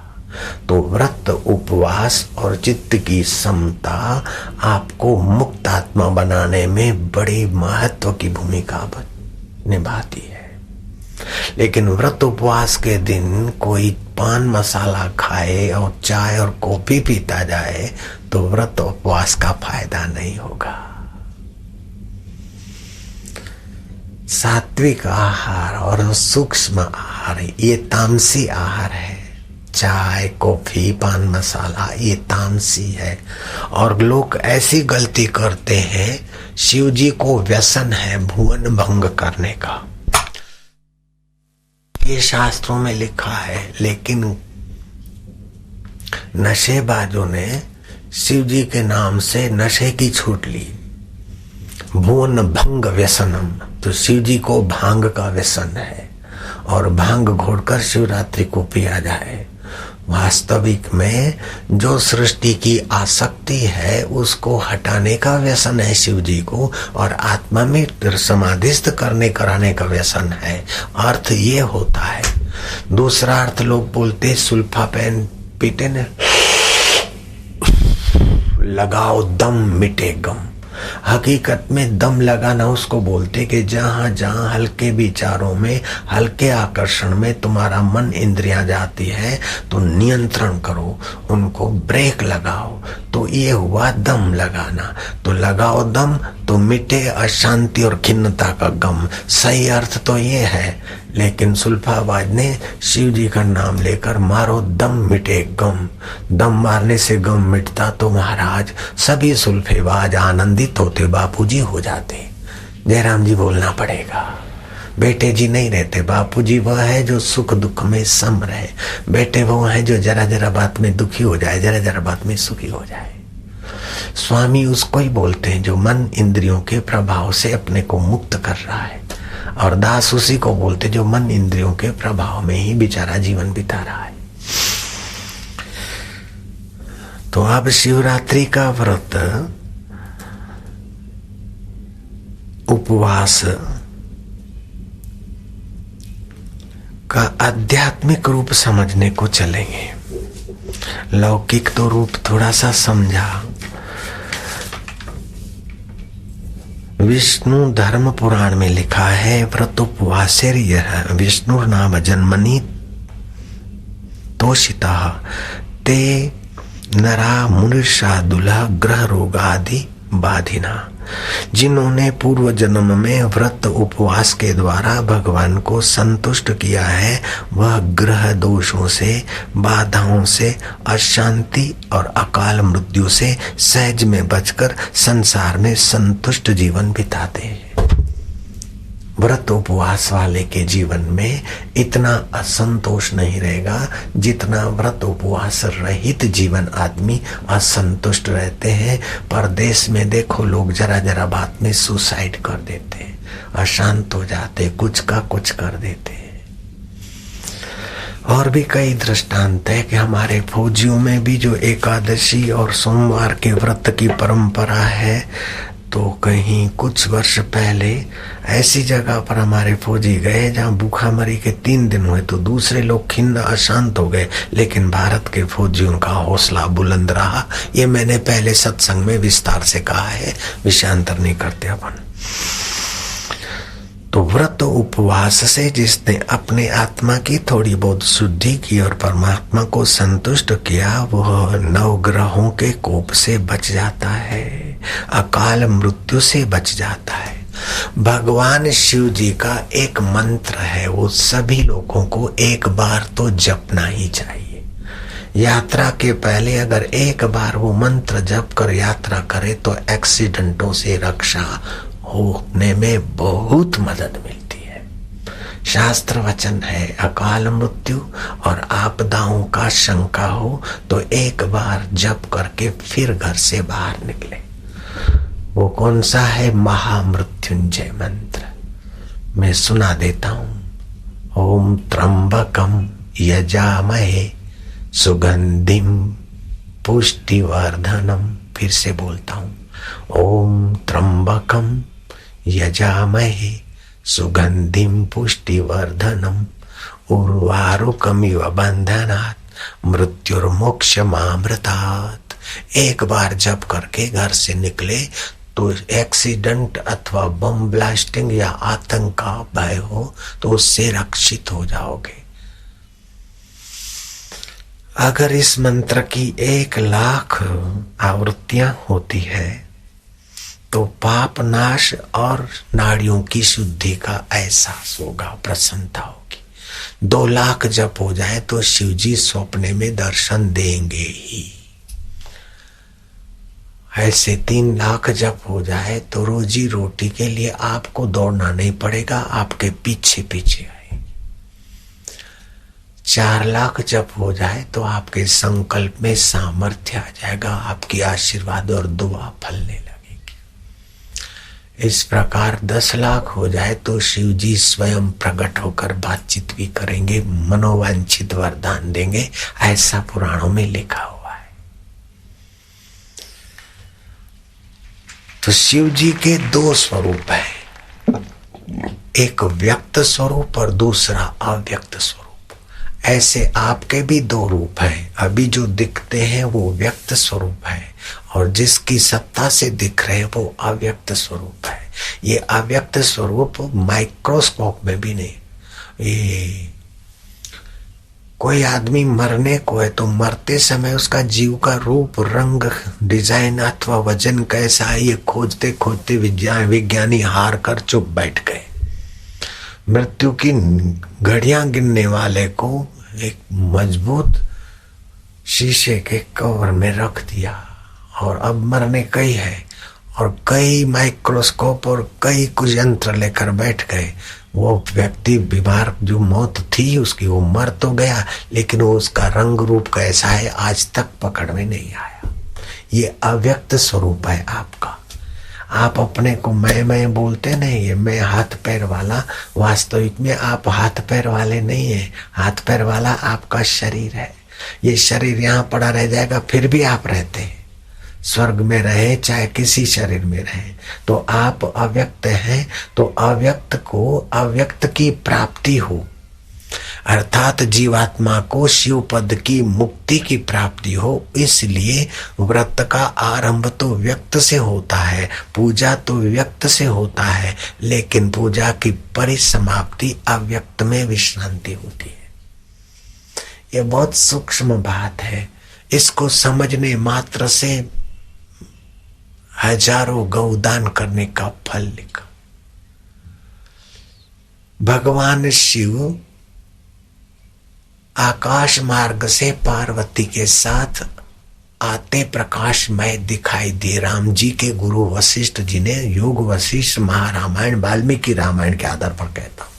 तो व्रत, उपवास और चित्त की समता आपको मुक्त आत्मा बनाने में बड़ी महत्व की भूमिका निभाती है। लेकिन व्रत उपवास के दिन कोई पान मसाला खाए और चाय और कॉफी पीता जाए तो व्रत उपवास का फायदा नहीं होगा। सात्विक आहार और सूक्ष्म आहार ये तामसी आहार है। चाय, कॉफी, पान मसाला ये तामसी है। और लोग ऐसी गलती करते हैं, शिव जी को व्यसन है भुवन भंग करने का, ये शास्त्रों में लिखा है। लेकिन नशेबाजों ने शिव जी के नाम से नशे की छूट ली। भुवन भंग व्यसनम, तो शिव जी को भांग का व्यसन है और भांग घोड़कर शिवरात्रि को पिया जाए। वास्तविक में जो सृष्टि की आसक्ति है उसको हटाने का व्यसन है शिव जी को, और आत्मा में समाधिस्थ कराने का व्यसन है। अर्थ ये होता है। दूसरा अर्थ लोग बोलते सुल्फा पेन पीते न, लगाओ दम मिटे गम। हकीकत में दम लगाना उसको बोलते कि जहां जहां हल्के विचारों में, हल्के आकर्षण में तुम्हारा मन इंद्रियां जाती है तो नियंत्रण करो, उनको ब्रेक लगाओ। तो ये हुआ दम लगाना। तो लगाओ दम तो मिटे अशांति और खिन्नता का गम। सही अर्थ तो ये है, लेकिन सुल्फाबाज ने शिव जी का नाम लेकर मारो दम मिटे गम। दम मारने से गम मिटता तो महाराज सभी सुल्फेबाज आनंदित होते, बापूजी हो जाते। जयराम जी बोलना पड़ेगा। बेटे जी नहीं रहते, बापूजी वह है जो सुख दुख में सम रहे। बेटे वो है जो जरा जरा बात में दुखी हो जाए, जरा जरा बात में सुखी हो जाए। स्वामी उसको ही बोलते हैं जो मन इंद्रियों के प्रभाव से अपने को मुक्त कर रहा है, और दास उसी को बोलते जो मन इंद्रियों के प्रभाव में ही बेचारा जीवन बिता रहा है। तो अब शिवरात्रि का व्रत, उपवास का आध्यात्मिक रूप समझने को चलेंगे। लौकिक तो रूप थोड़ा सा समझा। विष्णु धर्म पुराण में लिखा है, व्रत उपवासेर यह विष्णु नाम जन्मनि तोषिता ते नरा मुनिषा दुलह ग्रह रोगादि बाधिना। जिन्होंने पूर्व जन्म में व्रत उपवास के द्वारा भगवान को संतुष्ट किया है, वह ग्रह दोषों से, बाधाओं से, अशांति और अकाल मृत्यु से सहज में बचकर संसार में संतुष्ट जीवन बिताते हैं। व्रत उपवास वाले के जीवन में इतना असंतोष नहीं रहेगा जितना व्रत उपवास रहित जीवन आदमी असंतुष्ट रहते हैं। परदेश में देखो लोग जरा जरा बात में सुसाइड कर देते हैं, अशांत हो जाते, कुछ का कुछ कर देते हैं। और भी कई दृष्टांत है कि हमारे फौजियों में भी जो एकादशी और सोमवार के व्रत की परंपरा है, तो कहीं कुछ वर्ष पहले ऐसी जगह पर हमारे फौजी गए जहां भूखामरी के 3 दिन हुए, तो दूसरे लोग खिन्न अशांत हो गए, लेकिन भारत के फौजियों का हौसला बुलंद रहा। ये मैंने पहले सत्संग में विस्तार से कहा है, विषयांतर नहीं करते अपन। तो व्रत उपवास से जिसने अपने आत्मा की थोड़ी बहुत शुद्धि की और परमात्मा को संतुष्ट किया, वह नवग्रहों के कोप से बच जाता है, अकाल मृत्यु से बच जाता है। भगवान शिव जी का एक मंत्र है, वो सभी लोगों को एक बार तो जपना ही चाहिए। यात्रा के पहले अगर एक बार वो मंत्र जप कर यात्रा करे तो एक्सीडेंटों से रक्षा होने में बहुत मदद मिलती है। शास्त्र वचन है, अकाल मृत्यु और आपदाओं का शंका हो तो एक बार जप करके फिर घर से बाहर निकले। वो कौन सा है? महामृत्युंजय मंत्र मैं सुना देता हूं। ओम त्र्यंबकम यजामहे सुगंधिम पुष्टिवर्धनम। फिर से बोलता हूं, ओम त्र्यंबकम यजामहे सुगंधिम पुष्टिवर्धनम उर्वारुकमिव बंधनात् मृत्युर्मोक्षमामृतात्। एक बार जप करके घर से निकले तो एक्सीडेंट अथवा बम ब्लास्टिंग या आतंक का भय हो तो उससे रक्षित हो जाओगे। अगर इस मंत्र की 1,00,000 आवृत्तियां होती है तो पाप नाश और नाड़ियों की शुद्धि का एहसास होगा, प्रसन्नता होगी। 2,00,000 जप हो जाए तो शिवजी स्वप्ने में दर्शन देंगे ही। ऐसे 3,00,000 जप हो जाए तो रोजी रोटी के लिए आपको दौड़ना नहीं पड़ेगा, आपके पीछे पीछे आएगी। 4,00,000 जप हो जाए तो आपके संकल्प में सामर्थ्य आ जाएगा, आपकी आशीर्वाद और दुआ फलने लगेगी। इस प्रकार 10 लाख हो जाए तो शिव जी स्वयं प्रकट होकर बातचीत भी करेंगे, मनोवांछित वरदान देंगे, ऐसा पुराणों में लिखा हुआ है। तो शिव जी के 2 स्वरूप हैं, एक व्यक्त स्वरूप और दूसरा अव्यक्त स्वरूप। ऐसे आपके भी 2 रूप हैं। अभी जो दिखते हैं वो व्यक्त स्वरूप है और जिसकी सत्ता से दिख रहे हैं वो अव्यक्त स्वरूप है। ये अव्यक्त स्वरूप माइक्रोस्कोप में भी नहीं। ये कोई आदमी मरने को है तो मरते समय उसका जीव का रूप, रंग, डिजाइन अथवा वजन कैसा है ये खोजते खोजते विज्ञानी हार कर चुप बैठ गए। मृत्यु की घड़ियां गिनने वाले को एक मजबूत शीशे के कवर में रख दिया और अब मरने कई है और कई माइक्रोस्कोप और कई कुछ यंत्र लेकर बैठ गए। वो व्यक्ति बीमार जो मौत थी उसकी, वो मर तो गया लेकिन वो उसका रंग रूप कैसा है आज तक पकड़ में नहीं आया। ये अव्यक्त स्वरूप है आपका। आप अपने को मैं बोलते नहीं है, मैं हाथ पैर वाला। वास्तविक में आप हाथ पैर वाले नहीं है। हाथ पैर वाला आपका शरीर है। ये शरीर यहाँ पड़ा रह जाएगा फिर भी आप रहते हैं। स्वर्ग में रहे चाहे किसी शरीर में रहे तो आप अव्यक्त हैं। तो अव्यक्त को अव्यक्त की प्राप्ति हो, अर्थात जीवात्मा को शिव पद की मुक्ति की प्राप्ति हो, इसलिए व्रत का आरंभ तो व्यक्त से होता है, पूजा तो व्यक्त से होता है, लेकिन पूजा की परिसमाप्ति अव्यक्त में विश्रांति होती है। ये बहुत सूक्ष्म बात है। इसको समझने मात्र से हजारों गौदान करने का फल लिखा। भगवान शिव आकाश मार्ग से पार्वती के साथ आते प्रकाशमय दिखाई दे। राम जी के गुरु वशिष्ठ जी ने, योग वशिष्ठ महारामायण वाल्मीकि रामायण के आधार पर कहता हूं,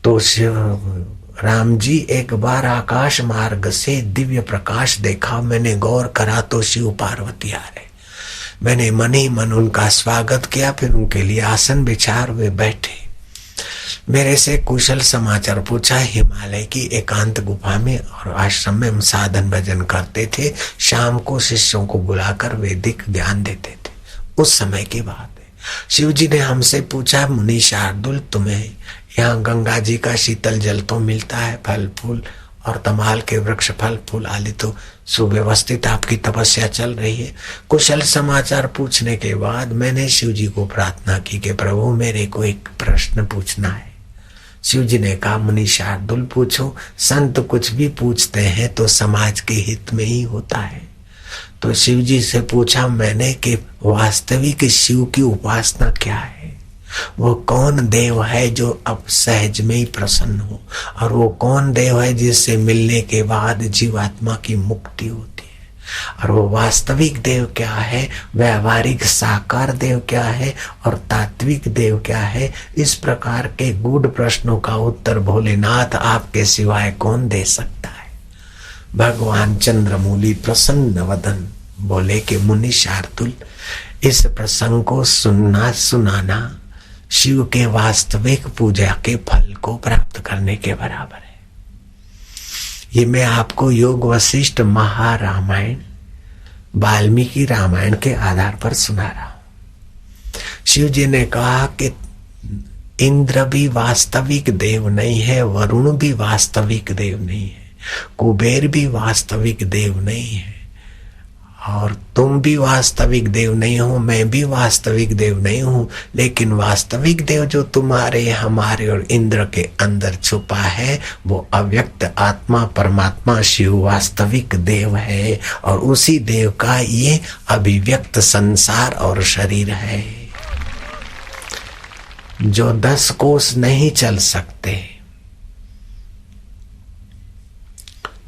तो शिव राम जी एक बार आकाश मार्ग से दिव्य प्रकाश देखा। मैंने गौर करा तो शिव पार्वती आ रहे। मैंने मन ही मन उनका स्वागत किया, फिर उनके लिए आसन बिछार वे बैठे। मेरे से कुशल समाचार पूछा। हिमालय की एकांत गुफा में और आश्रम में हम साधन भजन करते थे। शाम को शिष्यों को बुलाकर वैदिक ज्ञान देते थे। उस समय की बात है। शिव जी ने हमसे पूछा, मुनि शार्दुल, तुम्हें यहाँ गंगा जी का शीतल जल तो मिलता है, फल फूल और तमाल के वृक्ष फल फूल आदि तो सुव्यवस्थित आपकी तपस्या चल रही है। कुशल समाचार पूछने के बाद मैंने शिव जी को प्रार्थना की कि प्रभु मेरे को एक प्रश्न पूछना है। शिव जी ने कहा, मुनि शार्दुल पूछो। संत कुछ भी पूछते हैं तो समाज के हित में ही होता है। तो शिव जी से पूछा मैंने कि वास्तविक शिव की उपासना क्या है? वो कौन देव है जो अब सहज में ही प्रसन्न हो, और वो कौन देव है जिससे मिलने के बाद जीवात्मा की मुक्ति होती है, और वो वास्तविक देव क्या है, व्यवहारिक साकार देव क्या है और तात्विक देव क्या है? इस प्रकार के गूढ़ प्रश्नों का उत्तर भोलेनाथ आपके सिवाय कौन दे सकता है? भगवान चंद्रमौली प्रसन्न वदन बोले कि मुनि शार्दुल, इस प्रसंग को सुनाना शिव के वास्तविक पूजा के फल को प्राप्त करने के बराबर है। ये मैं आपको योग वशिष्ठ महारामायण वाल्मीकि रामायण के आधार पर सुना रहा हूं। शिव जी ने कहा कि इंद्र भी वास्तविक देव नहीं है, वरुण भी वास्तविक देव नहीं है, कुबेर भी वास्तविक देव नहीं है, और तुम भी वास्तविक देव नहीं हो, मैं भी वास्तविक देव नहीं हूं, लेकिन वास्तविक देव जो तुम्हारे, हमारे और इंद्र के अंदर छुपा है वो अव्यक्त आत्मा परमात्मा शिव वास्तविक देव है, और उसी देव का ये अभिव्यक्त संसार और शरीर है जो 10 कोस नहीं चल सकते।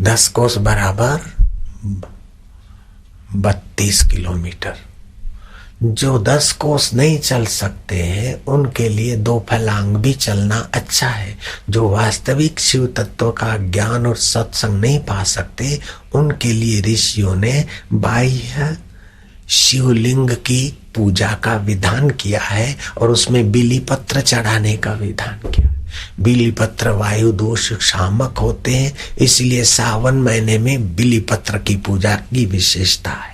10 कोस बराबर 32 किलोमीटर। जो 10 कोस नहीं चल सकते हैं उनके लिए 2 फलांग भी चलना अच्छा है। जो वास्तविक शिव तत्व का ज्ञान और सत्संग नहीं पा सकते उनके लिए ऋषियों ने बाह्य शिवलिंग की पूजा का विधान किया है और उसमें बिली पत्र चढ़ाने का विधान किया। बिली पत्र वायु दोष शामक होते हैं, इसलिए सावन महीने में बिली पत्र की पूजा की विशेषता है।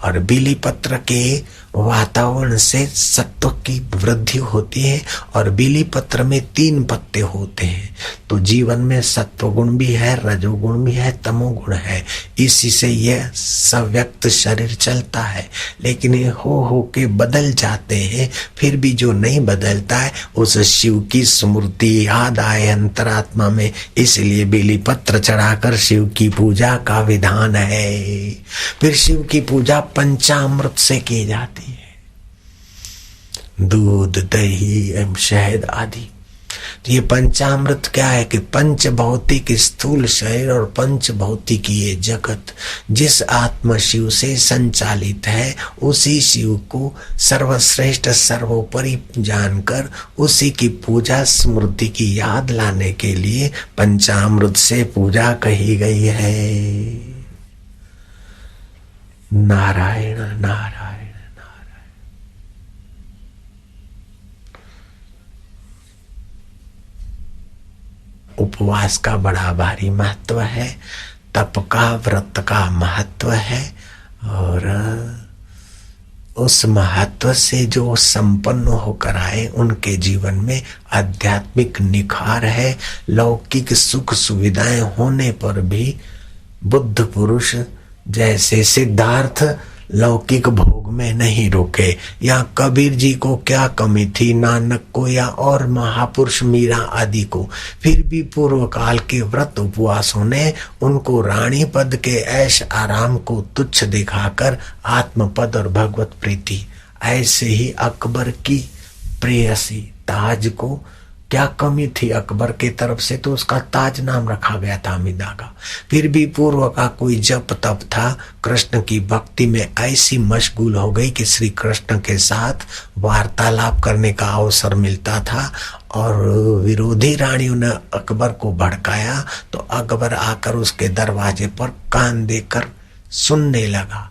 और बिली पत्र के वातावरण से सत्व की वृद्धि होती है। और बिली पत्र में 3 पत्ते होते हैं, तो जीवन में सत्व गुण भी है, रजोगुण भी है, तमोगुण है। इसी से यह सव्यक्त शरीर चलता है। लेकिन ये हो के बदल जाते हैं, फिर भी जो नहीं बदलता है उस शिव की स्मृति याद आए अंतरात्मा में, इसलिए बिली पत्र चढ़ाकर शिव की पूजा का विधान है। फिर शिव की पूजा पंचामृत से की जाती है, दूध, दही एवं शहद आदि। तो ये पंचामृत क्या है कि पंच भौतिक स्थूल शरीर और पंच भौतिक ये जगत जिस आत्म शिव से संचालित है, उसी शिव को सर्वश्रेष्ठ सर्वोपरि जानकर उसी की पूजा स्मृति की याद लाने के लिए पंचामृत से पूजा कही गई है। नारायण नारायण। उपवास का बड़ा भारी महत्व है, तप का व्रत का महत्व है। और उस महत्व से जो संपन्न होकर आए उनके जीवन में आध्यात्मिक निखार है। लौकिक सुख सुविधाएं होने पर भी बुद्ध पुरुष जैसे सिद्धार्थ लौकिक भोग में नहीं रुके। या कबीर जी को क्या कमी थी, नानक को या और महापुरुष मीरा आदि को, फिर भी पूर्व काल के व्रत उपवासों ने उनको रानी पद के ऐश आराम को तुच्छ दिखाकर आत्मपद और भगवत प्रीति। ऐसे ही अकबर की प्रेयसी ताज को क्या कमी थी अकबर के तरफ से, तो उसका ताज नाम रखा गया था हमीदा का। फिर भी पूर्व का कोई जप तप था, कृष्ण की भक्ति में ऐसी मशगूल हो गई कि श्री कृष्ण के साथ वार्तालाप करने का अवसर मिलता था। और विरोधी रानियों ने अकबर को भड़काया तो अकबर आकर उसके दरवाजे पर कान देकर सुनने लगा।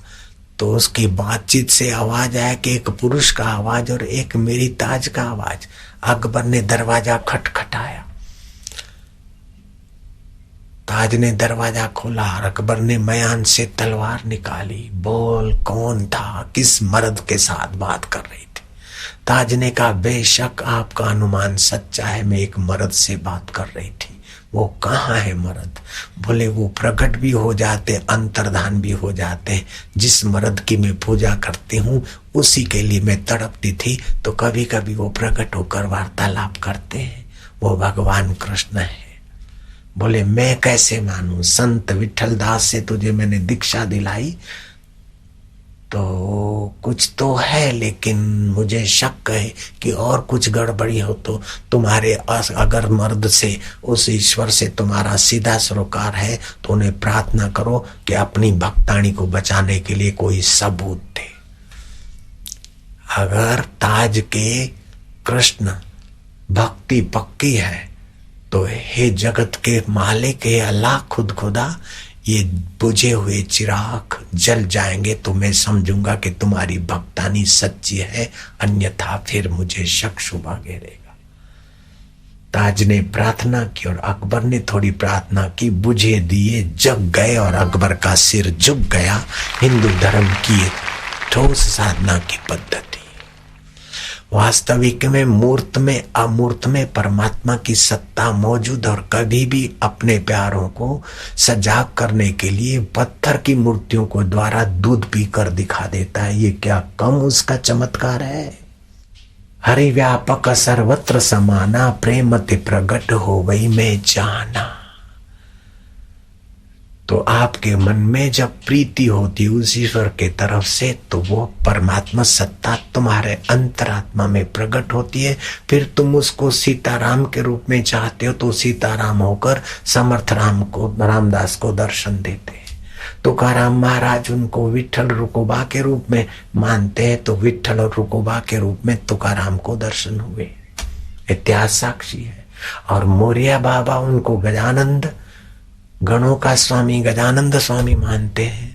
तो उसकी बातचीत से आवाज आया कि एक पुरुष का आवाज और एक मेरी ताज का आवाज। अकबर ने दरवाजा खटखटाया, ताज ने दरवाजा खोला और अकबर ने मयान से तलवार निकाली। बोल कौन था, किस मर्द के साथ बात कर रही थी? ताज ने कहा बेशक आपका अनुमान सच्चा है, मैं एक मर्द से बात कर रही थी। वो कहाँ है मर्द? बोले वो प्रकट भी हो जाते, अंतर्धान भी हो जाते। जिस मर्द की मैं पूजा करती हूँ उसी के लिए मैं तड़पती थी, तो कभी कभी वो प्रकट होकर वार्तालाप करते हैं, वो भगवान कृष्ण है। बोले मैं कैसे मानूं, संत विठल दास से तुझे मैंने दीक्षा दिलाई तो कुछ तो है, लेकिन मुझे शक है कि और कुछ गड़बड़ी हो। तो तुम्हारे अगर मर्द से उस ईश्वर से तुम्हारा सीधा सरोकार है तो उन्हें प्रार्थना करो कि अपनी भक्ताणी को बचाने के लिए कोई सबूत दे। अगर ताज के कृष्ण भक्ति पक्की है तो हे जगत के मालिक, हे अल्लाह खुद खुदा, ये बुझे हुए चिराग जल जाएंगे तो मैं समझूंगा कि तुम्हारी भक्तानी सच्ची है, अन्यथा फिर मुझे शक शुबा घेरेगा। ताज ने प्रार्थना की और अकबर ने थोड़ी प्रार्थना की, बुझे दिए जग गए और अकबर का सिर झुक गया। हिंदू धर्म की ठोस साधना की पद्धति। वास्तविक में मूर्त में अमूर्त में परमात्मा की सत्ता मौजूद, और कभी भी अपने प्यारों को सजाग करने के लिए पत्थर की मूर्तियों को द्वारा दूध पीकर दिखा देता है। ये क्या कम उसका चमत्कार है? हरि व्यापक सर्वत्र समाना, प्रेमति प्रगट हो वही में जाना। तो आपके मन में जब प्रीति होती उस ईश्वर के तरफ से, तो वो परमात्मा सत्ता तुम्हारे अंतरात्मा में प्रकट होती है। फिर तुम उसको सीताराम के रूप में चाहते हो तो सीताराम होकर समर्थ राम को, रामदास को दर्शन देते हैं। तुकाराम महाराज उनको विठल रुकोबा के रूप में मानते हैं, तो विठल और रुकोबा के रूप में तुकाराम को दर्शन हुए। इतिहास साक्षी है। और मोरिया बाबा उनको गजानंद, गणों का स्वामी गजानंद स्वामी मानते हैं।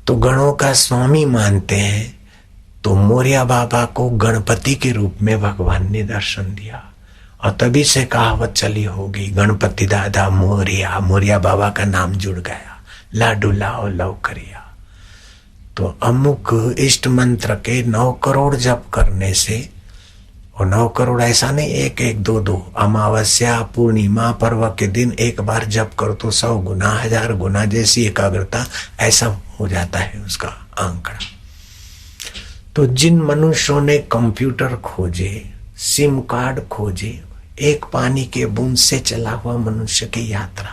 तो गणों का स्वामी मानते हैं तो मोरिया बाबा को गणपति के रूप में भगवान ने दर्शन दिया और तभी से कहावत चली होगी, गणपति दादा मोरिया, मोरिया बाबा का नाम जुड़ गया, लाडू लाओ लव करिया। तो अमुक इष्ट मंत्र के 9 करोड़ जप करने से, और 9 करोड़ ऐसा नहीं, 1 2 अमावस्या पूर्णिमा पर्व के दिन एक बार जप करो तो 100 गुना 1000 गुना जैसी एकाग्रता ऐसा हो जाता है उसका आंकड़ा। तो जिन मनुष्यों ने कंप्यूटर खोजे, सिम कार्ड खोजे, एक पानी के बूंद से चला हुआ मनुष्य की यात्रा,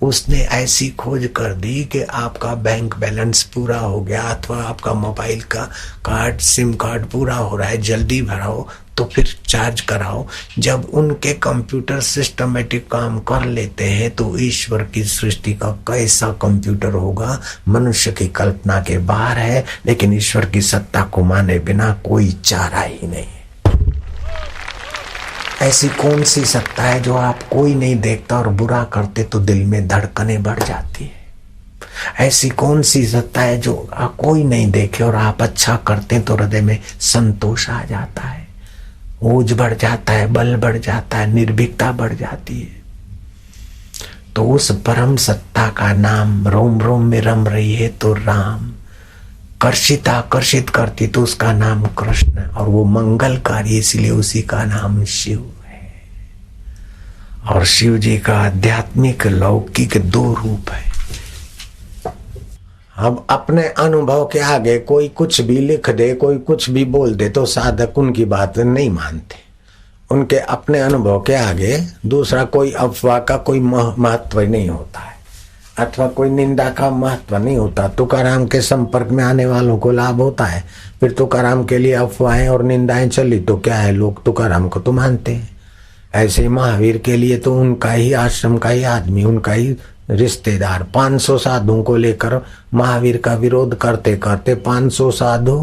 उसने ऐसी खोज कर दी कि आपका बैंक बैलेंस पूरा हो गया अथवा आपका मोबाइल का कार्ड सिम कार्ड पूरा हो रहा है, जल्दी भराओ तो फिर चार्ज कराओ। जब उनके कंप्यूटर सिस्टमेटिक काम कर लेते हैं तो ईश्वर की सृष्टि का कैसा कंप्यूटर होगा, मनुष्य की कल्पना के बाहर है। लेकिन ईश्वर की सत्ता को माने बिना कोई चारा ही नहीं। ऐसी कौन सी सत्ता है जो आप कोई नहीं देखता और बुरा करते तो दिल में धड़कनें बढ़ जाती है? ऐसी कौन सी सत्ता है जो कोई नहीं देखे और आप अच्छा करते तो हृदय में संतोष आ जाता है, ओज बढ़ जाता है, बल बढ़ जाता है, निर्भीकता बढ़ जाती है? तो उस परम सत्ता का नाम रोम रोम में रम रही है तो राम, कर्षित आकर्षित करती तो उसका नाम कृष्ण, और वो मंगलकारी इसलिए उसी का नाम शिव है। और शिव जी का आध्यात्मिक लौकिक 2 रूप है। अब अपने अनुभव के आगे कोई कुछ भी लिख दे, कोई कुछ भी बोल दे तो साधक उनकी बात नहीं मानते। उनके अपने अनुभव के आगे दूसरा कोई अफवाह का कोई महत्व नहीं होता है, अथवा कोई निंदा का महत्व नहीं होता। तुकाराम के संपर्क में आने वालों को लाभ होता है, फिर तुकाराम के लिए अफवाहें और निंदाएं चली तो क्या है, लोग तुकाराम को तो मानते हैं। ऐसे महावीर के लिए तो उनका ही आश्रम का ही आदमी, उनका ही रिश्तेदार 500 साधुओं को लेकर महावीर का विरोध करते करते 500 साधु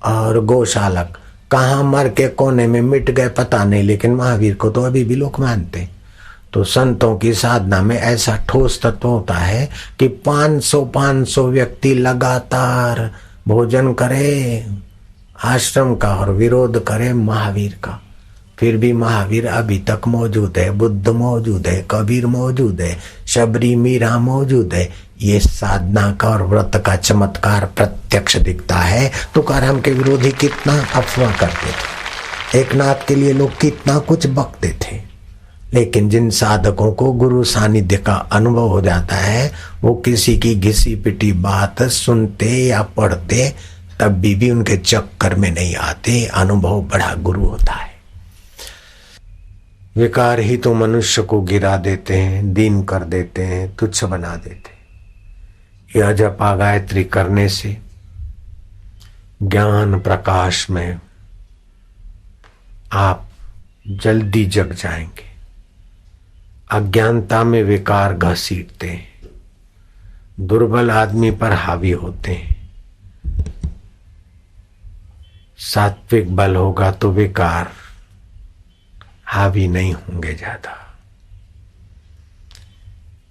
और गौशालक कहाँ मर के कोने में मिट गए पता नहीं, लेकिन महावीर को तो अभी भी लोग मानते। तो संतों की साधना में ऐसा ठोस तत्व होता है कि 500 व्यक्ति लगातार भोजन करे आश्रम का और विरोध करे महावीर का, फिर भी महावीर अभी तक मौजूद है, बुद्ध मौजूद है, कबीर मौजूद है, शबरी मीरा मौजूद है। ये साधना का और व्रत का चमत्कार प्रत्यक्ष दिखता है। तुकाराम के विरोधी कितना अफवाह करते थे, एकनाथ के लिए लोग कितना कुछ बकते थे, लेकिन जिन साधकों को गुरु सानिध्य का अनुभव हो जाता है वो किसी की घिसी पिटी बात सुनते या पढ़ते तब भी उनके चक्कर में नहीं आते। अनुभव बड़ा गुरु होता है। विकार ही तो मनुष्य को गिरा देते हैं, दीन कर देते हैं, तुच्छ बना देते हैं। यह जपा गायत्री करने से ज्ञान प्रकाश में आप जल्दी जग जाएंगे। अज्ञानता में विकार घसीटते हैं, दुर्बल आदमी पर हावी होते हैं। सात्विक बल होगा तो विकार हावी नहीं होंगे ज्यादा।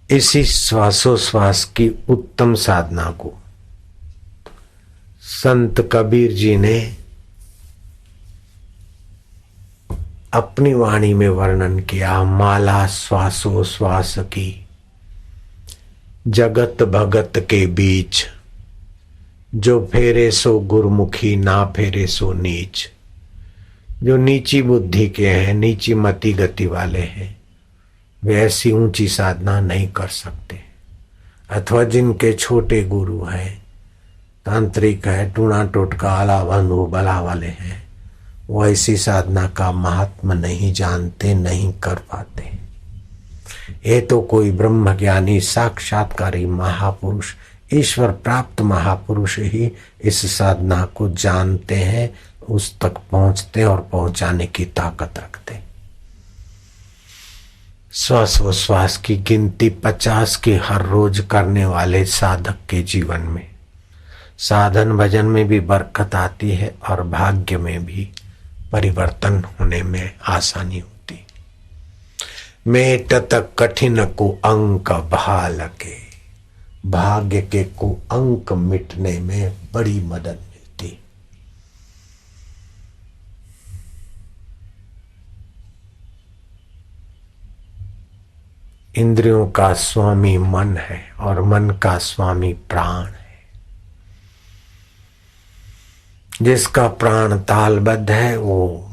इसी श्वासोश्वास की उत्तम साधना को संत कबीर जी ने अपनी वाणी में वर्णन किया। माला श्वासोश्वास की जगत भगत के बीच, जो फेरे सो गुरमुखी ना फेरे सो नीच। जो नीची बुद्धि के हैं, नीची मति गति वाले हैं, वे ऐसी ऊंची साधना नहीं कर सकते। अथवा जिनके छोटे गुरु हैं, तांत्रिक है, टूणा टोटका आला बंधु बला वाले हैं, वो ऐसी साधना का महात्म नहीं जानते, नहीं कर पाते। ये तो कोई ब्रह्म ज्ञानी साक्षात्कारी महापुरुष, ईश्वर प्राप्त महापुरुष ही इस साधना को जानते हैं, उस तक पहुंचते और पहुंचाने की ताकत रखते। श्वासोश्वास की गिनती 50 की हर रोज करने वाले साधक के जीवन में साधन भजन में भी बरकत आती है और भाग्य में भी परिवर्तन होने में आसानी होती। मेटत कठिन को अंक भाल के, भाग्य के को अंक मिटने में बड़ी मदद मिलती। इंद्रियों का स्वामी मन है और मन का स्वामी प्राण है। जिसका प्राण तालबद्ध है वो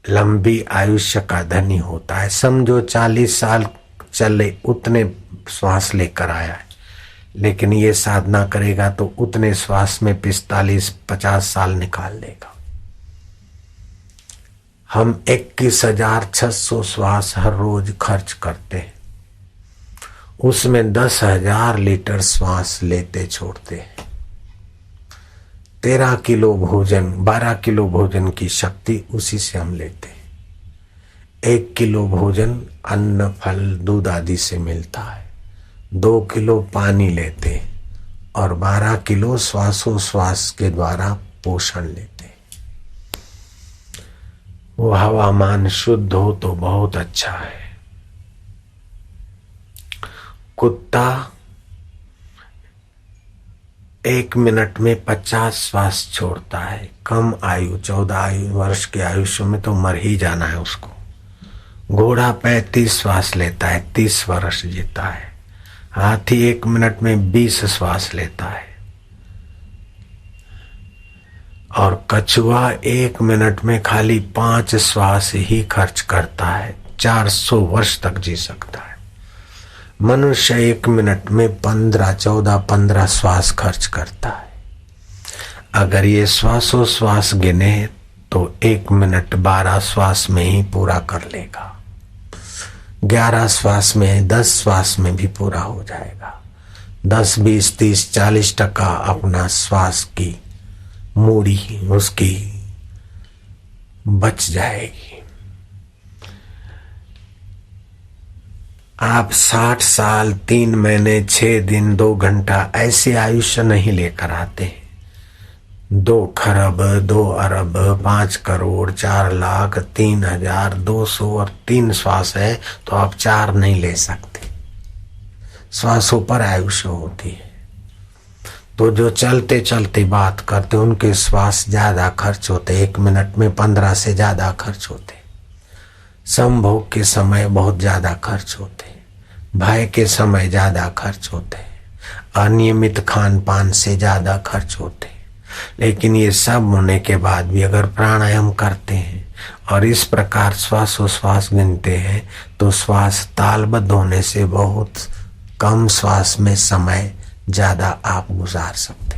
लंबी आयुष्य का धनी होता है। समझो 40 साल चले उतने श्वास लेकर आया है, लेकिन ये साधना करेगा तो उतने श्वास में 45-50 साल निकाल लेगा। हम 21,600 श्वास हर रोज खर्च करते हैं, उसमें 10,000 लीटर श्वास लेते छोड़ते हैं। 13 किलो भोजन 12 किलो भोजन की शक्ति उसी से हम लेते हैं। 1 किलो भोजन अन्न फल दूध आदि से मिलता है। 2 किलो पानी लेते हैं और 12 किलो श्वासोश्वास के द्वारा पोषण लेते हैं। वो हवामान शुद्ध हो तो बहुत अच्छा है। कुत्ता 1 मिनट में 50 श्वास छोड़ता है। कम आयु 14 वर्ष के आयुष्य में तो मर ही जाना है उसको। घोड़ा 35 श्वास लेता है, 30 वर्ष जीता है। हाथी 1 मिनट में 20 श्वास लेता है और कछुआ 1 मिनट में खाली 5 श्वास ही खर्च करता है, 400 वर्ष तक जी सकता है। मनुष्य 1 मिनट में 15 श्वास खर्च करता है। अगर ये श्वासोश्वास गिने तो 1 मिनट 12 श्वास में ही पूरा कर लेगा। 11 श्वास में 10 श्वास में भी पूरा हो जाएगा। 10, 20, 30, 40% अपना श्वास की मूड़ी उसकी बच जाएगी। आप 60 साल 3 महीने 6 दिन 2 घंटा ऐसे आयुष्य नहीं लेकर आते हैं। 2 खरब 2 अरब 5 करोड़ 4 लाख 3,200 और 3 श्वास है तो आप 4 नहीं ले सकते। श्वासों पर आयुष्य होती है। तो जो चलते चलते बात करते उनके श्वास ज्यादा खर्च होते, 1 मिनट में 15 से ज्यादा खर्च होते। संभोग के समय बहुत ज्यादा खर्च होते, भय के समय ज्यादा खर्च होते, अनियमित खान पान से ज्यादा खर्च होते। लेकिन ये सब होने के बाद भी अगर प्राणायाम करते हैं और इस प्रकार श्वासोश्वास गिनते हैं तो श्वास तालबद्ध होने से बहुत कम श्वास में समय ज्यादा आप गुजार सकते।